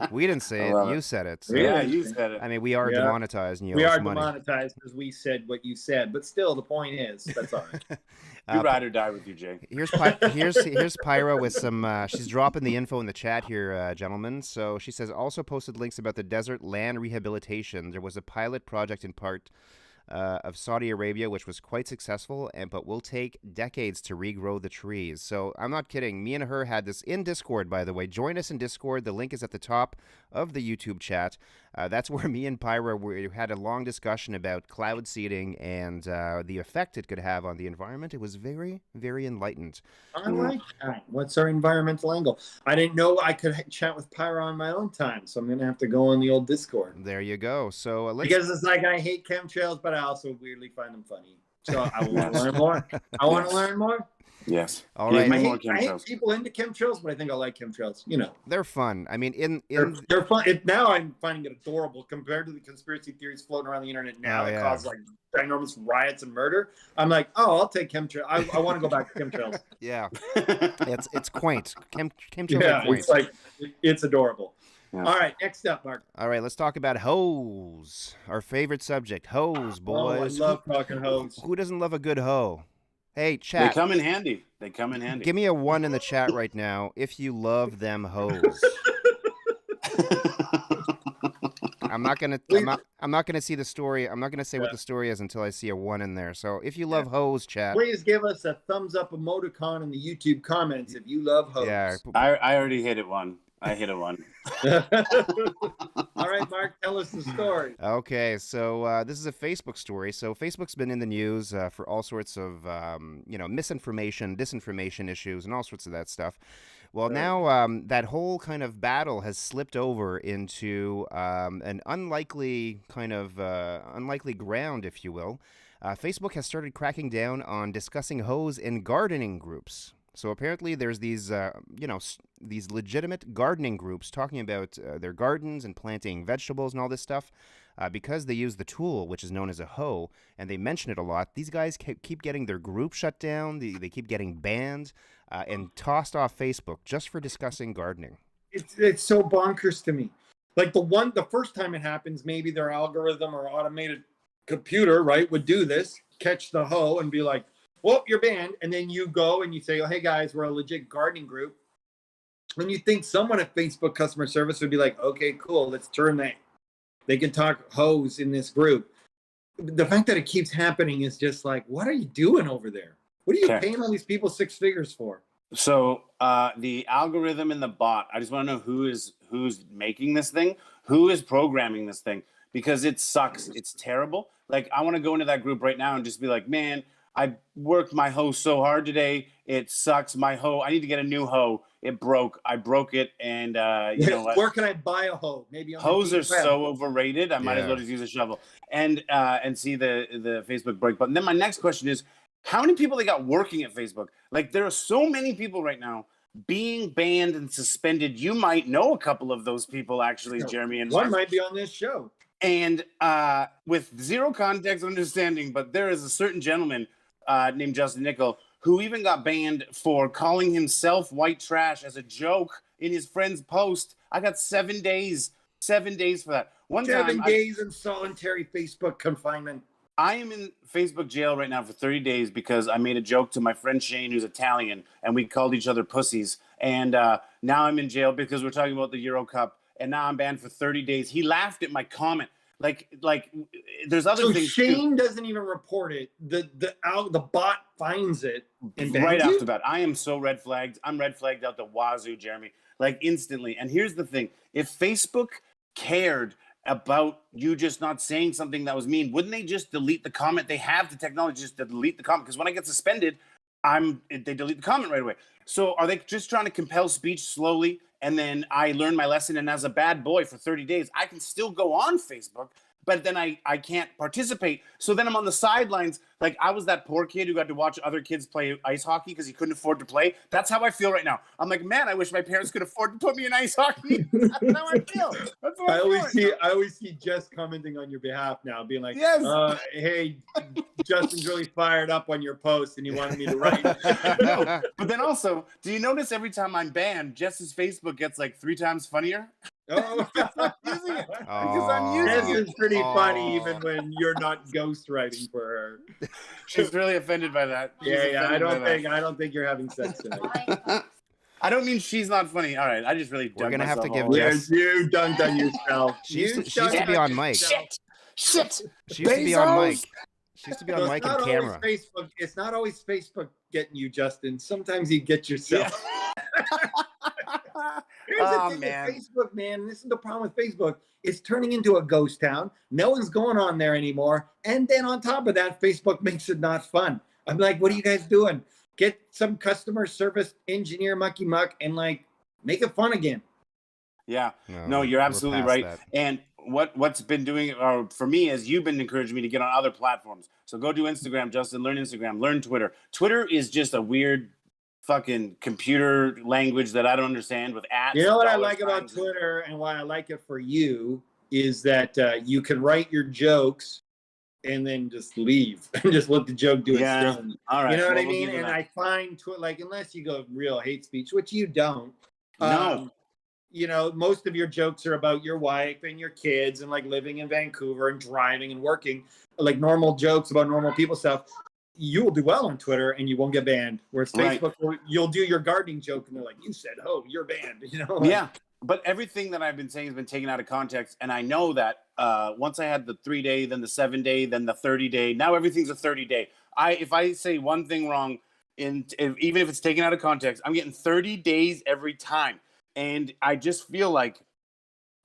We didn't say it. You said it. So. Yeah, you said it. I mean, we are demonetized. And we are demonetized because we said what you said. But still, the point is, that's all right. You ride or die with you, Jay. Here's Pyra with some. She's dropping the info in the chat here, gentlemen. So she says also posted links about the desert land rehabilitation. There was a pilot project in part of Saudi Arabia, which was quite successful, but will take decades to regrow the trees. So I'm not kidding. Me and her had this in Discord, by the way. Join us in Discord. The link is at the top of the YouTube chat. That's where me and Pyra had a long discussion about cloud seeding and the effect it could have on the environment. It was very, very enlightened. I like that. What's our environmental angle? I didn't know I could chat with Pyra on my own time, so I'm going to have to go on the old Discord. There you go. So because it's like I hate chemtrails, but I also weirdly find them funny. So I want to learn more. I want to learn more. Yes. All right. I hate people into chemtrails, but I think I like chemtrails. You know, they're fun. I mean, they're fun. Now I'm finding it adorable compared to the conspiracy theories floating around the internet now that cause like ginormous riots and murder. I'm like, I'll take chemtrails. I want to go back to chemtrails. Yeah, it's quaint. Chemtrails are quaint. It's like it's adorable. Yeah. All right, next up, Mark. All right, let's talk about hoes. Our favorite subject, hoes, boys. I love talking hoes. Who doesn't love a good hoe? Hey, chat. They come in handy. Give me a 1 in the chat right now if you love them hoes. I'm not gonna see the story. I'm not gonna say what the story is until I see a 1 in there. So if you love hoes, chat, please give us a thumbs up emoticon in the YouTube comments if you love hoes. Yeah, I already hit it 1. I hit a 1. All right, Mark, tell us the story. Okay, so this is a Facebook story. So Facebook's been in the news for all sorts of, misinformation, disinformation issues, and all sorts of that stuff. Well, now that whole kind of battle has slipped over into an unlikely ground, if you will. Facebook has started cracking down on discussing hoes in gardening groups. So apparently there's these, these legitimate gardening groups talking about their gardens and planting vegetables and all this stuff. Because they use the tool, which is known as a hoe, and they mention it a lot, these guys keep getting their group shut down. They keep getting banned and tossed off Facebook just for discussing gardening. It's so bonkers to me. Like the first time it happens, maybe their algorithm or automated computer, right, would do this, catch the hoe and be like, well, you're banned. And then you go and you say, oh, hey, guys, we're a legit gardening group. And you think someone at Facebook customer service would be like, okay, cool, let's turn that. They can talk hoes in this group. The fact that it keeps happening is just like, what are you doing over there? What are you paying all these people 6 figures for? So the algorithm and the bot, I just want to know who's making this thing, who is programming this thing, because it sucks. It's terrible. Like, I want to go into that group right now and just be like, man, I worked my hoe so hard today. It sucks. My hoe, I need to get a new hoe. It broke. I broke it. And you know what? Where can I buy a hoe? Maybe on hoes are so overrated. I might as well just use a shovel and see the Facebook break button. Then my next question is, how many people they got working at Facebook? Like, there are so many people right now being banned and suspended. You might know a couple of those people, actually, Jeremy. And one might be on this show. And with zero context understanding, but there is a certain gentleman named Justin Nickel who even got banned for calling himself white trash as a joke in his friend's post. I got 7 days. 7 days for that. 7 days in solitary Facebook confinement. I am in Facebook jail right now for 30 days because I made a joke to my friend Shane, who's Italian, and we called each other pussies. And now I'm in jail because we're talking about the Euro Cup, and now I'm banned for 30 days. He laughed at my comment. Like there's other things. Shane doesn't even report it. The bot finds it and right off the bat. I am so red flagged. I'm red flagged out the wazoo, Jeremy. Like, instantly. And here's the thing: if Facebook cared about you just not saying something that was mean, wouldn't they just delete the comment? They have the technology just to delete the comment, because when I get suspended, they delete the comment right away. So are they just trying to compel speech slowly? And then I learn my lesson, and as a bad boy for 30 days, I can still go on Facebook, but then I can't participate. So then I'm on the sidelines. Like, I was that poor kid who got to watch other kids play ice hockey because he couldn't afford to play. That's how I feel right now. I'm like, man, I wish my parents could afford to put me in ice hockey. That's how I feel. That's how I always see Jess commenting on your behalf now, being like, yes. Hey, Justin's really fired up on your post and he wanted me to write. No, but then also, do you notice every time I'm banned, Jess's Facebook gets like 3 times funnier? Oh, I'm using it because I'm using it. This is pretty funny, even when you're not ghostwriting for her. She's really offended by that. I don't think you're having sex tonight. I don't mean she's not funny. All right, I just really. We're gonna have to give Jess. You dunked on yourself. She used to be on mic. Shit. She used to be on mic. She used to be on mic and camera. It's not always Facebook getting you, Justin. Sometimes you get yourself. Here's the thing with Facebook, man. This is the problem with Facebook. It's turning into a ghost town. No one's going on there anymore. And then on top of that, Facebook makes it not fun. I'm like, what are you guys doing? Get some customer service engineer mucky muck and like make it fun again. Yeah. No, you're absolutely right. That. And what's been doing for me is you've been encouraging me to get on other platforms. So go do Instagram, Justin. Learn Instagram. Learn Twitter. Twitter is just a weird fucking computer language that I don't understand with ads. You know what I like about Twitter and why I like it for you is that you can write your jokes and then just leave and just let the joke do its thing. All right. You know what I mean? And I find like, unless you go real hate speech, which you don't. No. You know, most of your jokes are about your wife and your kids and like living in Vancouver and driving and working, like normal jokes about normal people stuff. You will do well on Twitter and you won't get banned. Whereas Facebook, you'll do your gardening joke and they're like, you said, oh, you're banned. You know? Yeah. But everything that I've been saying has been taken out of context. And I know that once I had the 3-day, then the 7-day, then the 30-day, now everything's a 30-day. If I say one thing wrong, even if it's taken out of context, I'm getting 30 days every time. And I just feel like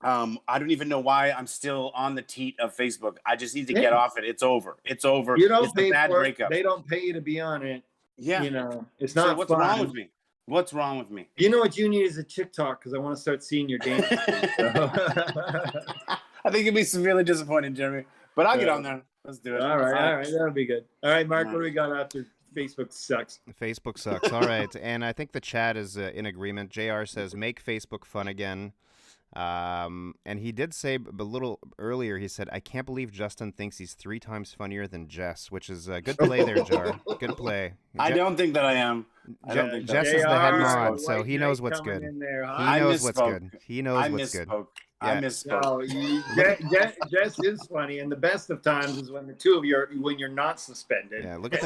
I don't even know why I'm still on the teat of Facebook. I just need to get off it. It's over. It's over. You don't it's pay a bad for breakup. They don't pay you to be on it. Yeah. You know, it's not what's fun. wrong with me? What's wrong with me? You know what you need is a TikTok, because I want to start seeing your dance. I think you'd be severely disappointed, Jeremy. But I'll get on there. Let's do it. All right. That'll be good. All right, Mark, what do we got after Facebook sucks? Facebook sucks. All right. And I think the chat is in agreement. JR says, make Facebook fun again. And he did say a little earlier, he said, I can't believe Justin thinks he's 3 times funnier than Jess, which is a good play there, Jar. Good play. I don't think that I am. Jess is the head mod, so he knows what's good. He knows what's good. He knows what's good. I misspoke. No, Jess is funny, and the best of times is when the two of you are when you're not suspended. Yeah, look at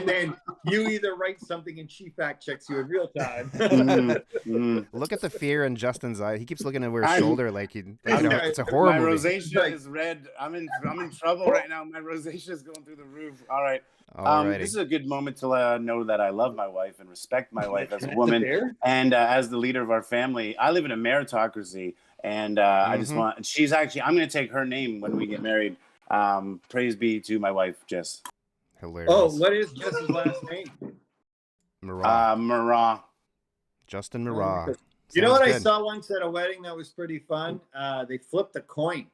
then you either write something and she fact checks you in real time. Look at the fear in Justin's eye. He keeps looking over his shoulder like it's a horror movie. My rosacea is red. I'm in trouble right now. My rosacea is going through the roof. All right. This is a good moment to know that I love my wife and respect my wife as a woman and as the leader of our family. I live in a meritocracy. And I just want, I'm going to take her name when we get married. Praise be to my wife, Jess. Hilarious. Oh, what is Jess's last name? Marah. Justin Marah. You know what I saw once at a wedding that was pretty fun? They flipped a coin.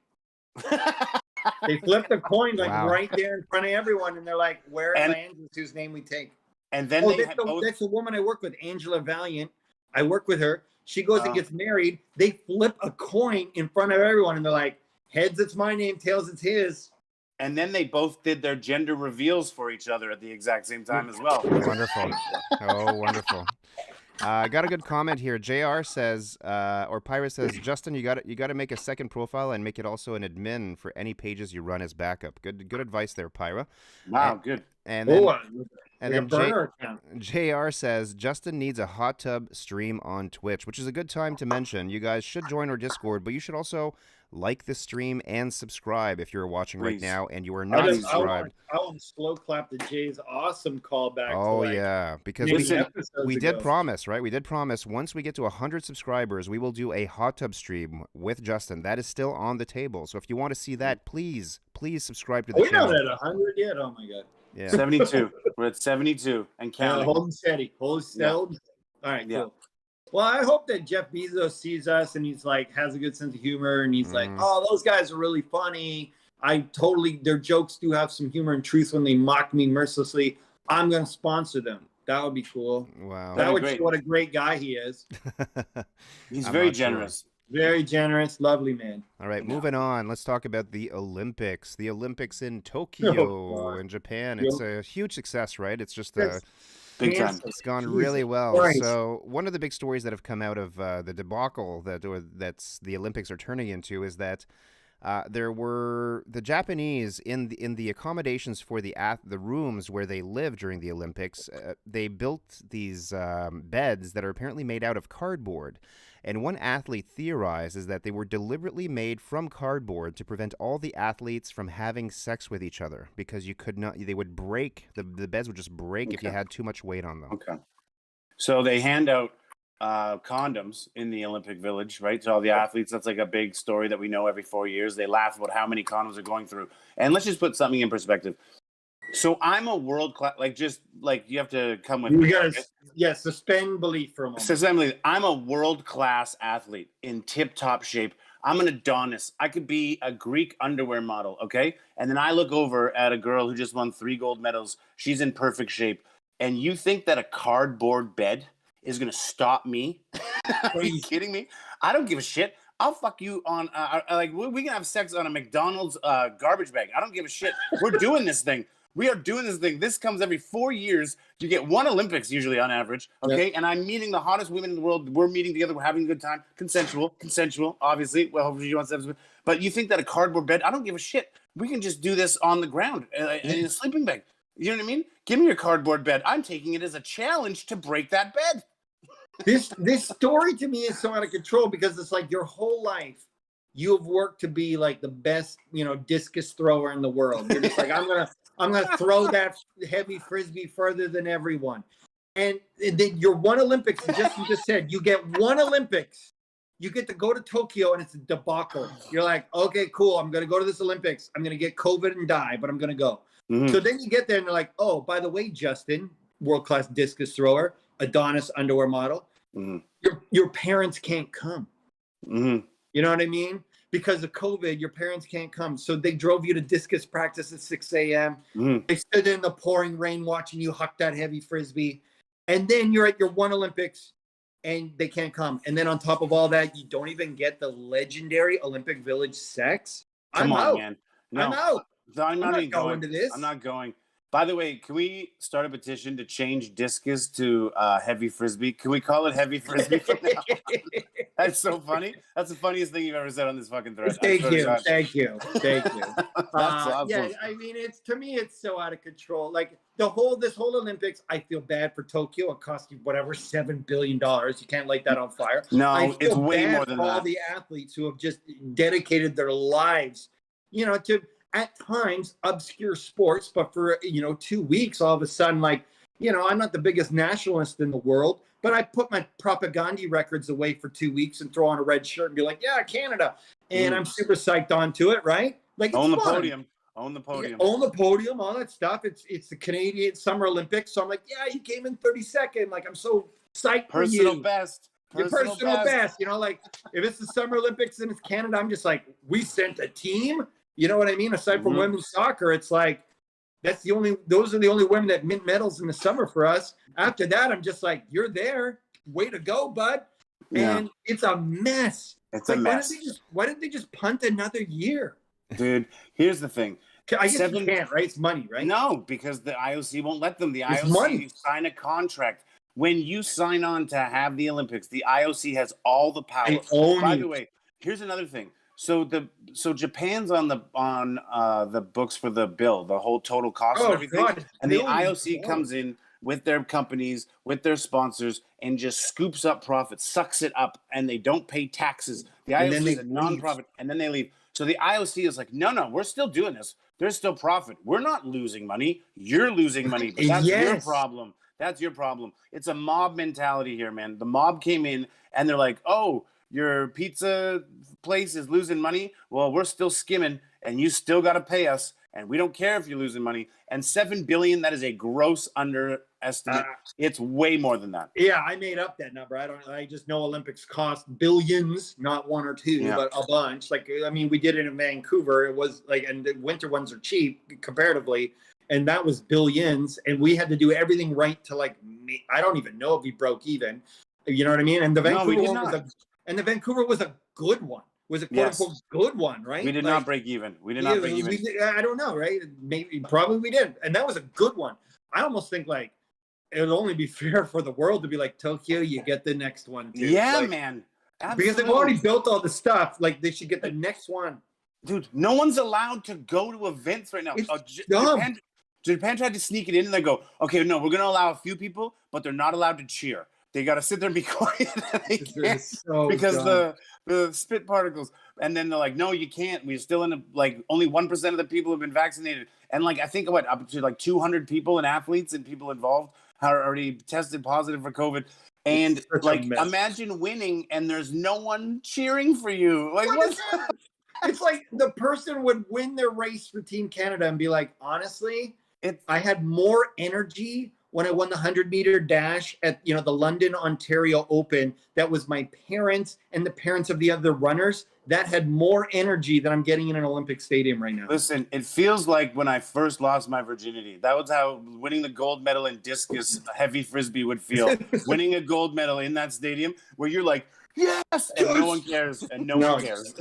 They flipped a coin right there in front of everyone. And they're like, where it lands is whose name we take. And then that's the woman I work with, Angela Valiant. I work with her. She goes and gets married. They flip a coin in front of everyone, and they're like, heads, it's my name. Tails, it's his. And then they both did their gender reveals for each other at the exact same time as well. Wonderful. Oh, wonderful. I got a good comment here. JR says, or Pyra says, Justin, you got to make a second profile and make it also an admin for any pages you run as backup. Good advice there, Pyra. Wow, good. And then JR says, Justin needs a hot tub stream on Twitch, which is a good time to mention. You guys should join our Discord, but you should also like the stream and subscribe if you're watching right now and you are not subscribed. I want to slow clap the Jay's awesome callback. Oh, yeah, because we did promise, right? We did promise once we get to 100 subscribers, we will do a hot tub stream with Justin. That is still on the table. So if you want to see that, please subscribe to the channel. We're not at 100 yet. Oh, my God. Yeah. 72. We're at 72 and counting. Hold steady. Hold steady. Yeah. All right, cool. Well, I hope that Jeff Bezos sees us and he's like, has a good sense of humor. And he's like, oh, those guys are really funny. Their jokes do have some humor and truth when they mock me mercilessly. I'm going to sponsor them. That would be cool. Wow. That would show what a great guy he is. He's very generous. Very generous, lovely man. All right, moving on. Let's talk about the Olympics. The Olympics in Tokyo, in Japan. It's a huge success, right? It's just big time. It's gone really well. Right. So one of the big stories that have come out of the debacle that's the Olympics are turning into is that there were the Japanese in the accommodations for the rooms where they live during the Olympics. They built these beds that are apparently made out of cardboard. And one athlete theorized is that they were deliberately made from cardboard to prevent all the athletes from having sex with each other because they would break, the beds would just break if you had too much weight on them. Okay. So they hand out condoms in the Olympic Village, right? To all the athletes. That's like a big story that we know every 4 years. They laugh about how many condoms are going through. And let's just put something in perspective. So I'm a world class, you have to come with me. Suspend belief for a moment. I'm a world class athlete in tip top shape. I'm an Adonis. I could be a Greek underwear model, okay? And then I look over at a girl who just won 3 gold medals. She's in perfect shape. And you think that a cardboard bed is going to stop me? Are you kidding me? I don't give a shit. I'll fuck you on, we can have sex on a McDonald's garbage bag. I don't give a shit. We're doing this thing. We are doing this thing. This comes every 4 years. You get 1 Olympics usually on average, okay? Yep. And I'm meeting the hottest women in the world. We're meeting together. We're having a good time. Consensual, obviously. Well, hopefully you want to. But you think that a cardboard bed, I don't give a shit. We can just do this on the ground in a sleeping bag. You know what I mean? Give me your cardboard bed. I'm taking it as a challenge to break that bed. This story to me is so out of control because it's like your whole life you have worked to be like the best, discus thrower in the world. You're just like, I'm gonna throw that heavy frisbee further than everyone. And then your one Olympics, you just said, you get one Olympics. You get to go to Tokyo and it's a debacle. You're like, okay, cool. I'm going to go to this Olympics. I'm going to get COVID and die, but I'm going to go. Mm-hmm. So then you get there and they're like, oh, by the way, Justin, world-class discus thrower, Adonis underwear model, your parents can't come. Mm-hmm. You know what I mean? Because of COVID, your parents can't come. So they drove you to discus practice at 6 a.m. Mm-hmm. They stood in the pouring rain watching you huck that heavy Frisbee. And then you're at your one Olympics and they can't come. And then on top of all that, you don't even get the legendary Olympic Village sex. Come on, man. No, I'm out. I'm not even going to this. I'm not going. By the way, can we start a petition to change discus to heavy Frisbee? Can we call it heavy Frisbee from now on? That's so funny. That's the funniest thing you've ever said on this fucking thread. Thank you. That's awesome. Yeah, I mean, to me, it's so out of control. Like this whole Olympics, I feel bad for Tokyo. It cost you whatever $7 billion. You can't light that on fire. No, it's way more than that. All the athletes who have just dedicated their lives, to at times obscure sports, but for 2 weeks, all of a sudden, like, I'm not the biggest nationalist in the world, but I put my propaganda records away for 2 weeks and throw on a red shirt and be like, yeah, Canada. And I'm super psyched onto it, right? Like, own the fun. podium. Own the podium. Own the podium, all that stuff. It's the Canadian Summer Olympics. So I'm like, yeah, you came in 32nd. Like, I'm so psyched for you. Personal best. Your personal best. Like, if it's the Summer Olympics and it's Canada, I'm just like, we sent a team. You know what I mean? Aside from women's soccer, it's like, those are the only women that mint medals in the summer for us. After that, I'm just like, you're there. Way to go, bud. And it's a mess. It's like, a mess. Why didn't they just punt another year? Dude, here's the thing. I guess you can't, right? It's money, right? No, because the IOC won't let them. The IOC sign a contract. When you sign on to have the Olympics, the IOC has all the power. By the way, here's another thing. So Japan's on the books for the bill, the whole total cost of everything. God, and the IOC comes in with their companies, with their sponsors, and just scoops up profit, sucks it up, and they don't pay taxes. The IOC is a nonprofit, and then they leave. So the IOC is like, no, we're still doing this. There's still profit. We're not losing money. You're losing money, but that's your problem. That's your problem. It's a mob mentality here, man. The mob came in, and they're like, oh, your pizza place is losing money. Well, we're still skimming, and you still got to pay us, and we don't care if you're losing money. And $7 billion, that is a gross underestimate. It's way more than that. Yeah, I made up that number. I just know Olympics cost billions, not one or two, but a bunch. Like, I mean, we did it in Vancouver. It was like, and the winter ones are cheap comparatively, and that was billions. And we had to do everything right to, like, I don't even know if we broke even. You know what I mean? And the Vancouver Vancouver was a good one. Was a quote-unquote good one, right? We did not break even. We did not break even. I don't know, right? Probably we did. And that was a good one. I almost think, like, it would only be fair for the world to be like, Tokyo, you get the next one, too. Yeah, like, man. Absolutely. Because they've already built all the stuff. Like, they should get the next one. Dude, no one's allowed to go to events right now. Japan tried to sneak it in, and they go, okay, no, we're going to allow a few people, but they're not allowed to cheer. They got to sit there and be quiet. Because the spit particles. And then they're like, no, you can't. We're still in only 1% of the people have been vaccinated. And I think up to 200 people and athletes and people involved are already tested positive for COVID. And imagine winning and there's no one cheering for you. Like, what's that? It's like the person would win their race for Team Canada and be like, honestly, I had more energy when I won the 100-meter dash at the London, Ontario Open. That was my parents and the parents of the other runners. That had more energy than I'm getting in an Olympic stadium right now. Listen, it feels like when I first lost my virginity. That was how winning the gold medal in discus, heavy Frisbee would feel. Winning a gold medal in that stadium where you're like, yes, and no one cares, and no one cares.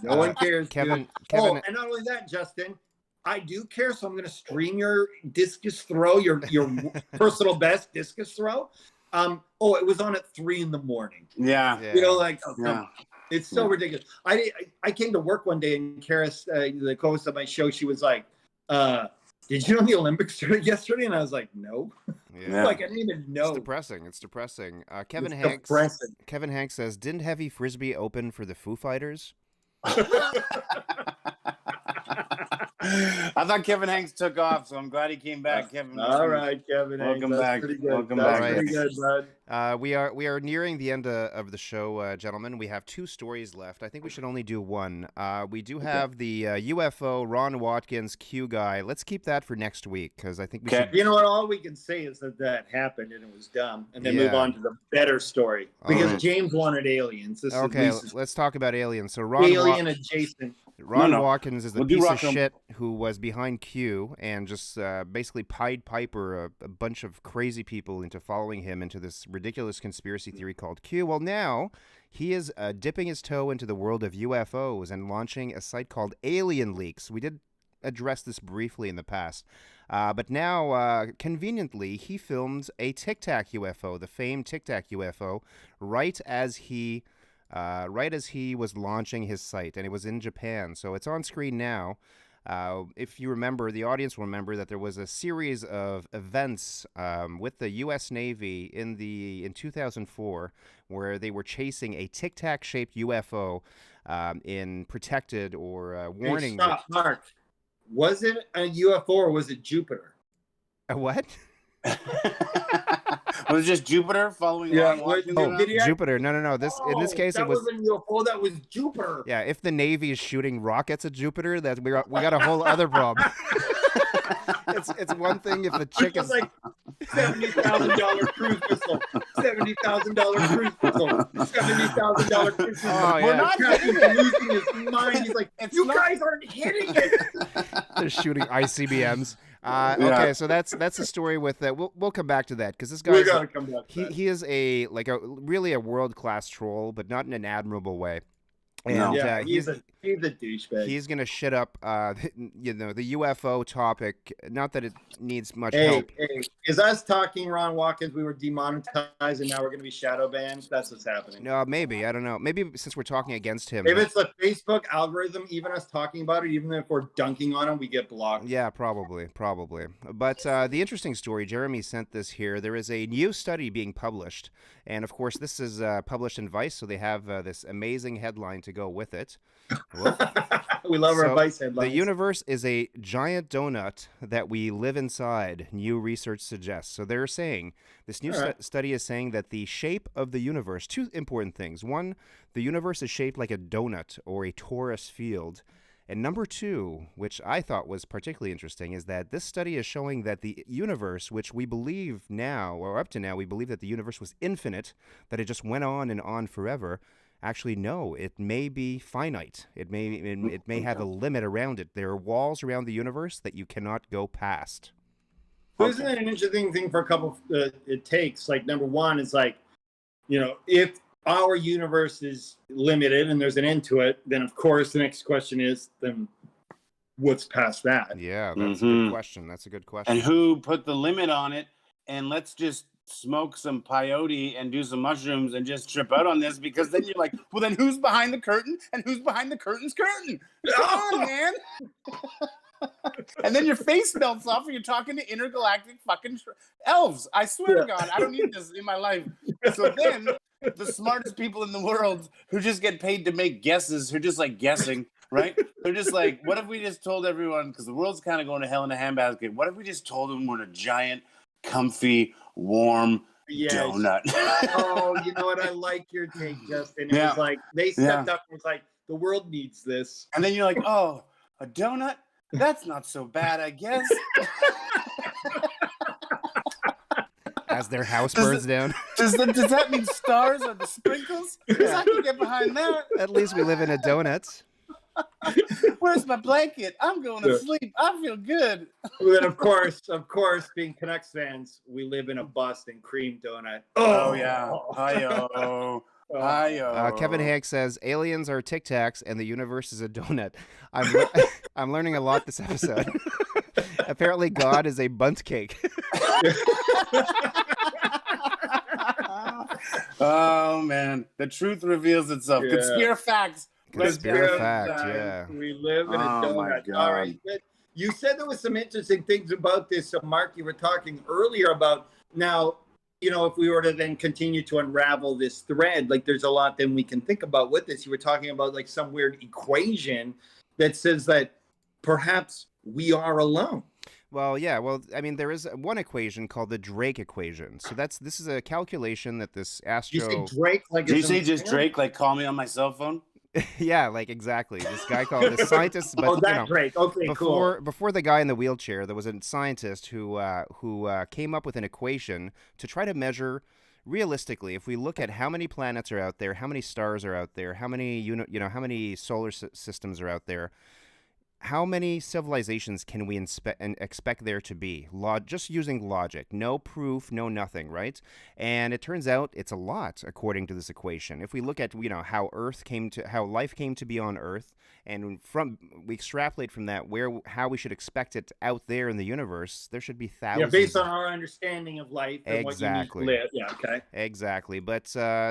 No one cares. Kevin. Oh, and not only that, Justin, I do care, so I'm going to stream your discus throw, your personal best discus throw. It was on at 3 a.m. Yeah. It's so ridiculous. I came to work one day, and Karis, the co-host of my show, she was like, did you know the Olympics started yesterday? And I was like, no. Yeah. I didn't even know. It's depressing. Kevin Hanks says, didn't heavy Frisbee open for the Foo Fighters? I thought Kevin Hanks took off, so I'm glad he came back. Kevin, all right, Kevin Hanks. Welcome back. Pretty good. Welcome That's back. pretty good, bud. We are nearing the end of the show, gentlemen. We have 2 stories left. I think we should only do one. We do have the UFO Ron Watkins Q guy. Let's keep that for next week because I think we should. You know what? All we can say is that happened and it was dumb, and then move on to the better story because James wanted aliens. Let's talk about aliens. So alien adjacent. Ron Watkins is the piece of shit who was behind Q and just basically Pied Piper a bunch of crazy people into following him into this ridiculous conspiracy theory called Q. Well, now he is dipping his toe into the world of UFOs and launching a site called Alien Leaks. We did address this briefly in the past. But now, conveniently, he filmed a Tic Tac UFO, the famed Tic Tac UFO, right as he was launching his site, and it was in Japan. So it's on screen now. If you remember, the audience will remember that there was a series of events with the U.S. Navy in 2004 where they were chasing a Tic Tac shaped UFO in protected or warning. Hey, stop, Mark. Was it a UFO or was it Jupiter? A what? Was it just Jupiter following? Jupiter. No. In this case, it was wasn't UFO. That was Jupiter. Yeah, if the Navy is shooting rockets at Jupiter, that we got a whole other problem. It's one thing if the chick is like $70,000 cruise missile, $70,000 cruise missile, $70,000 cruise missile. Oh, yeah. We're not losing his mind. He's like, you guys aren't hitting it. They're shooting ICBMs. Okay, so that's the story with that. We'll come back to that because this guy he is really a world-class troll, but not in an admirable way. And he's a douchebag. He's gonna shit up the UFO topic. Not that it needs much help. Hey, is us talking Ron Watkins? We were demonetized, and now we're gonna be shadow banned. That's what's happening. No, maybe I don't know. Maybe since we're talking against him. If it's the Facebook algorithm, even us talking about it, even if we're dunking on him, we get blocked. Yeah, probably. But the interesting story, Jeremy sent this here. There is a new study being published, and of course, this is published in Vice, so they have this amazing headline to go with it. We love our Vice headlines. The universe is a giant donut that we live inside, new research suggests. So they're saying, this new study is saying that the shape of the universe, 2 important things. 1, the universe is shaped like a donut or a torus field. And number 2, which I thought was particularly interesting, is that this study is showing that the universe, which we believe now, or up to now, we believe that the universe was infinite, that it just went on and on forever. Actually, no, it may be finite. It may have a limit around it. There are walls around the universe that you cannot go past. Well, isn't that an interesting thing for a couple it takes? Like, number 1 is like, if our universe is limited and there's an end to it, then of course the next question is, then what's past that? Yeah, that's a good question. That's a good question. And who put the limit on it? And let's just smoke some peyote and do some mushrooms and just trip out on this, because then you're like, well, then who's behind the curtain and who's behind the curtain's curtain? Come on, man. And then your face melts off and you're talking to intergalactic fucking elves. I swear to God, I don't need this in my life. So then the smartest people in the world who just get paid to make guesses, who just like guessing, right? They're just like, what if we just told everyone, because the world's kind of going to hell in a handbasket, what if we just told them we're in a giant, comfy, warm donut? Oh, you know what? I like your take, Justin. It was like, they stepped up and was like, the world needs this. And then you're like, oh, a donut? That's not so bad, I guess. As their house burns down. Does that mean stars are the sprinkles? Because I can get behind that. At least we live in a donut. Where's my blanket? I'm going to sleep. I feel good. Well, then, of course, being Canucks fans, we live in a Boston cream donut. Oh yeah. Hi-yo. Kevin Hanks says aliens are Tic Tacs and the universe is a donut. I'm learning a lot this episode. Apparently, God is a bundt cake. Oh man, the truth reveals itself. Yeah. Conspira facts. Conspira fact, yeah. We live in a donut. All right. You said there was some interesting things about this. So, Mark, you were talking earlier about now, if we were to then continue to unravel this thread, like there's a lot then we can think about with this. You were talking about like some weird equation that says that perhaps we are alone. Well, yeah. Well, I mean, there is one equation called the Drake equation. So this is a calculation that this You say astro. Drake like Did you it's in say the just sand? Drake? Like call me on my cell phone? Yeah, like exactly. This guy called this scientist, but Oh, that Drake. Okay, cool. before the guy in the wheelchair, there was a scientist who came up with an equation to try to measure realistically, if we look at how many planets are out there, how many stars are out there, how many how many solar systems are out there, how many civilizations can we expect there to be? Just using logic, no proof, no nothing, right? And it turns out it's a lot according to this equation. If we look at how how life came to be on Earth, and we extrapolate from that how we should expect it out there in the universe, there should be thousands. Yeah, based on our understanding of life and exactly. what you need to live. Yeah, okay. Exactly, but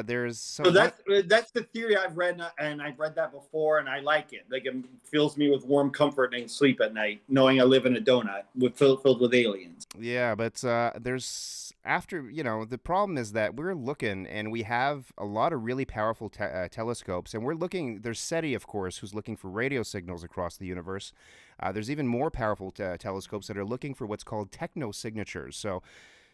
there's so that's the theory I've read, and I've read that before, and I like it. Like, it fills me with warm comfort and sleep at night, knowing I live in a donut filled with aliens. Yeah, but there's the problem is that we're looking, and we have a lot of really powerful telescopes, and we're looking. There's SETI, of course, who's looking for radio signals across the universe. There's even more powerful telescopes that are looking for what's called technosignatures. So,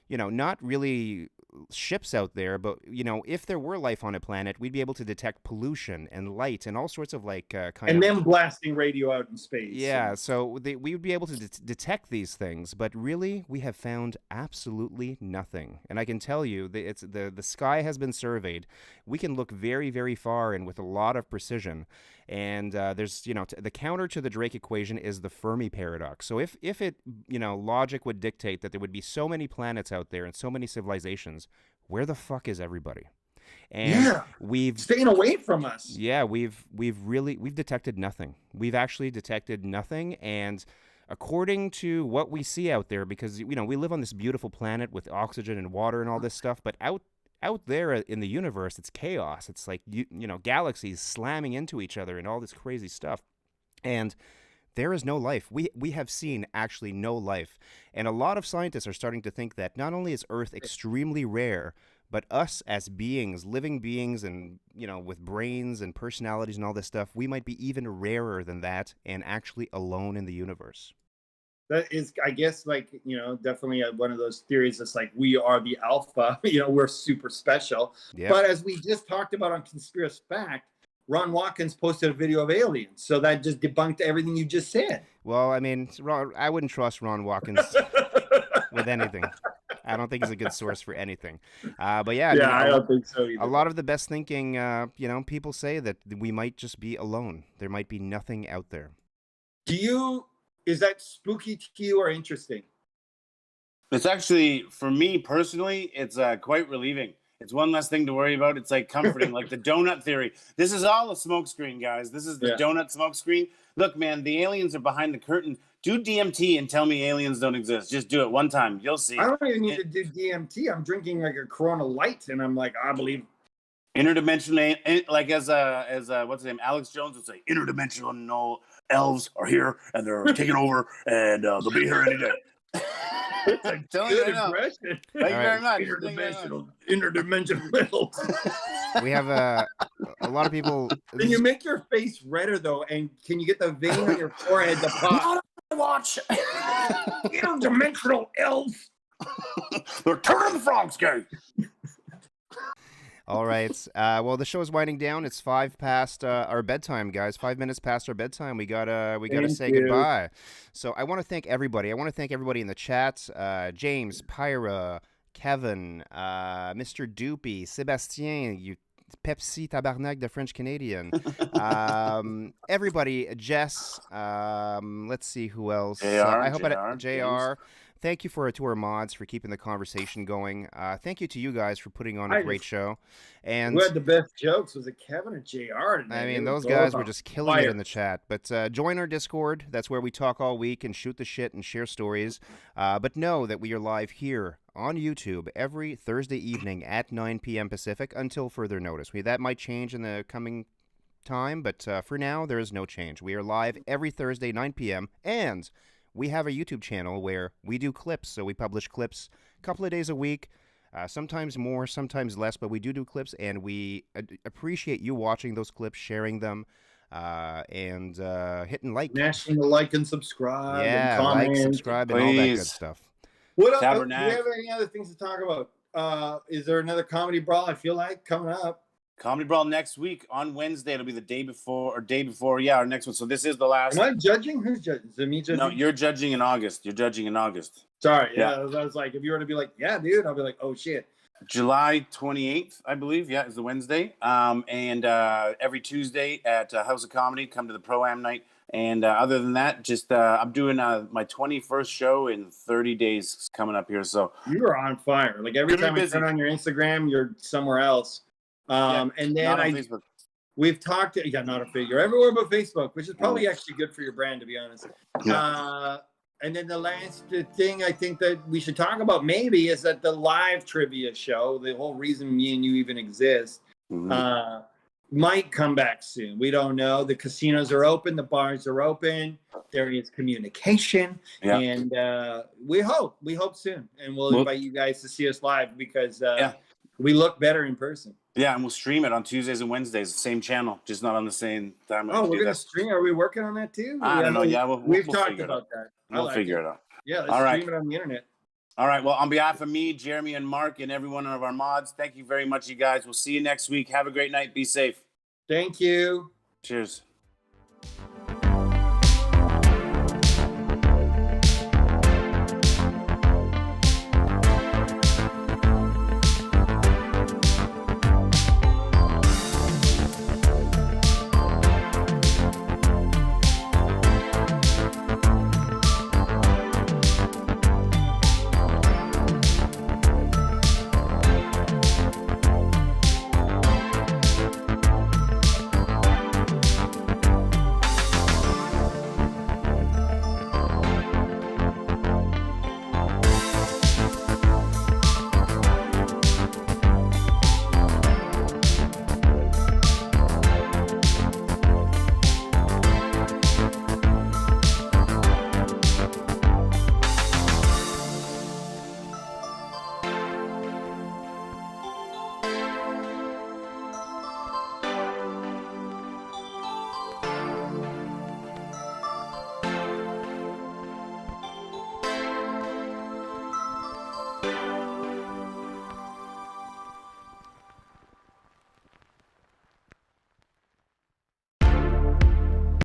not really ships out there, but if there were life on a planet, we'd be able to detect pollution and light and all sorts of and then blasting radio out in space. Yeah, so we would be able to detect these things, but really we have found absolutely nothing. And I can tell you that the sky has been surveyed. We can look very, very far and with a lot of precision. And there's the counter to the Drake equation is the Fermi paradox. So if it logic would dictate that there would be so many planets out there and so many civilizations, where the fuck is everybody? And we've staying away from us. Yeah, we've detected nothing. We've actually detected nothing, and according to what we see out there, because we live on this beautiful planet with oxygen and water and all this stuff, but out there in the universe, it's chaos. It's like galaxies slamming into each other and all this crazy stuff, and there is no life. We have seen actually no life, and a lot of scientists are starting to think that not only is Earth extremely rare, but us as beings, living beings, and with brains and personalities and all this stuff, we might be even rarer than that and actually alone in the universe. That is, I guess, definitely one of those theories that's like, we are the alpha, we're super special. Yep. But as we just talked about on Conspiracy Fact, Ron Watkins posted a video of aliens. So that just debunked everything you just said. Well, I mean, I wouldn't trust Ron Watkins with anything. I don't think he's a good source for anything. But yeah, I don't think so either. A lot of the best thinking, people say that we might just be alone. There might be nothing out there. Is that spooky to you or interesting? It's actually, for me personally, it's quite relieving. It's one less thing to worry about. It's like comforting, like the donut theory. This is all a smokescreen, guys. This is the donut smokescreen. Look, man, the aliens are behind the curtain. Do DMT and tell me aliens don't exist. Just do it one time. You'll see. I don't even need to do DMT. I'm drinking like a Corona Light, and I'm like, I believe. Interdimensional, like as what's his name? Alex Jones would say, interdimensional elves are here and they're taking over, and they'll be here any day. That's a good impression. Thank you very much. Interdimensional. We have a lot of people. Can you make your face redder though? And can you get the vein on your forehead to pop? Watch. Interdimensional elves. They're turning the frogs gay. All right. Well, the show is winding down. It's 5 past our bedtime, guys. 5 minutes past our bedtime. We gotta say goodbye. So I want to thank everybody. I want to thank everybody in the chat. James, Pyra, Kevin, Mr. Doopy, Sébastien, you Pepsi Tabarnak, the French Canadian. Everybody, Jess. Let's see who else. I hope JR. Thank you to our mods for keeping the conversation going. Thank you to you guys for putting on a great show. And who had the best jokes? Was it Kevin or JR today? I mean, those guys were just killing it in the chat. But join our Discord. That's where we talk all week and shoot the shit and share stories. But know that we are live here on YouTube every Thursday evening at 9 p.m. Pacific until further notice. That might change in the coming time, but for now, there is no change. We are live every Thursday, 9 p.m., and we have a YouTube channel where we do clips. So we publish clips a couple of days a week, sometimes more, sometimes less, but we do clips, and we appreciate you watching those clips, sharing them. and hitting like. Smashing the like and subscribe and comment. Like, subscribe, and all that good stuff. What else? Do we have any other things to talk about? Is there another comedy brawl? I feel like coming up. Comedy Brawl next week on Wednesday. It'll be the day before, our next one. So this is the last. Am I judging? Who's judging? Is it me judging? No, you're judging in August. Sorry. Yeah. I was like, if you were to be like, yeah, dude, I'll be like, oh, shit. July 28th, I believe. Yeah, is the Wednesday. And every Tuesday at House of Comedy, come to the Pro-Am night. And other than that, just I'm doing my 21st show in 30 days coming up here. So you are on fire. Like every time I turn on your Instagram, you're somewhere else. And then we've talked, not a figure everywhere but Facebook, which is probably actually good for your brand, to be honest. Yeah. And then the last thing I think that we should talk about maybe is that the live trivia show, the whole reason me and you even exist, might come back soon. We don't know. The casinos are open. The bars are open. There is communication. Yeah. And we hope soon. And we'll invite you guys to see us live because we look better in person. Yeah, and we'll stream it on Tuesdays and Wednesdays, the same channel, just not on the same time. Oh, we're going to stream. Are we working on that too? I don't know. Yeah, we've talked about that. We'll figure it out. Yeah, let's stream it on the internet. All right. Well, on behalf of me, Jeremy, and Mark, and every one of our mods, thank you very much, you guys. We'll see you next week. Have a great night. Be safe. Thank you. Cheers.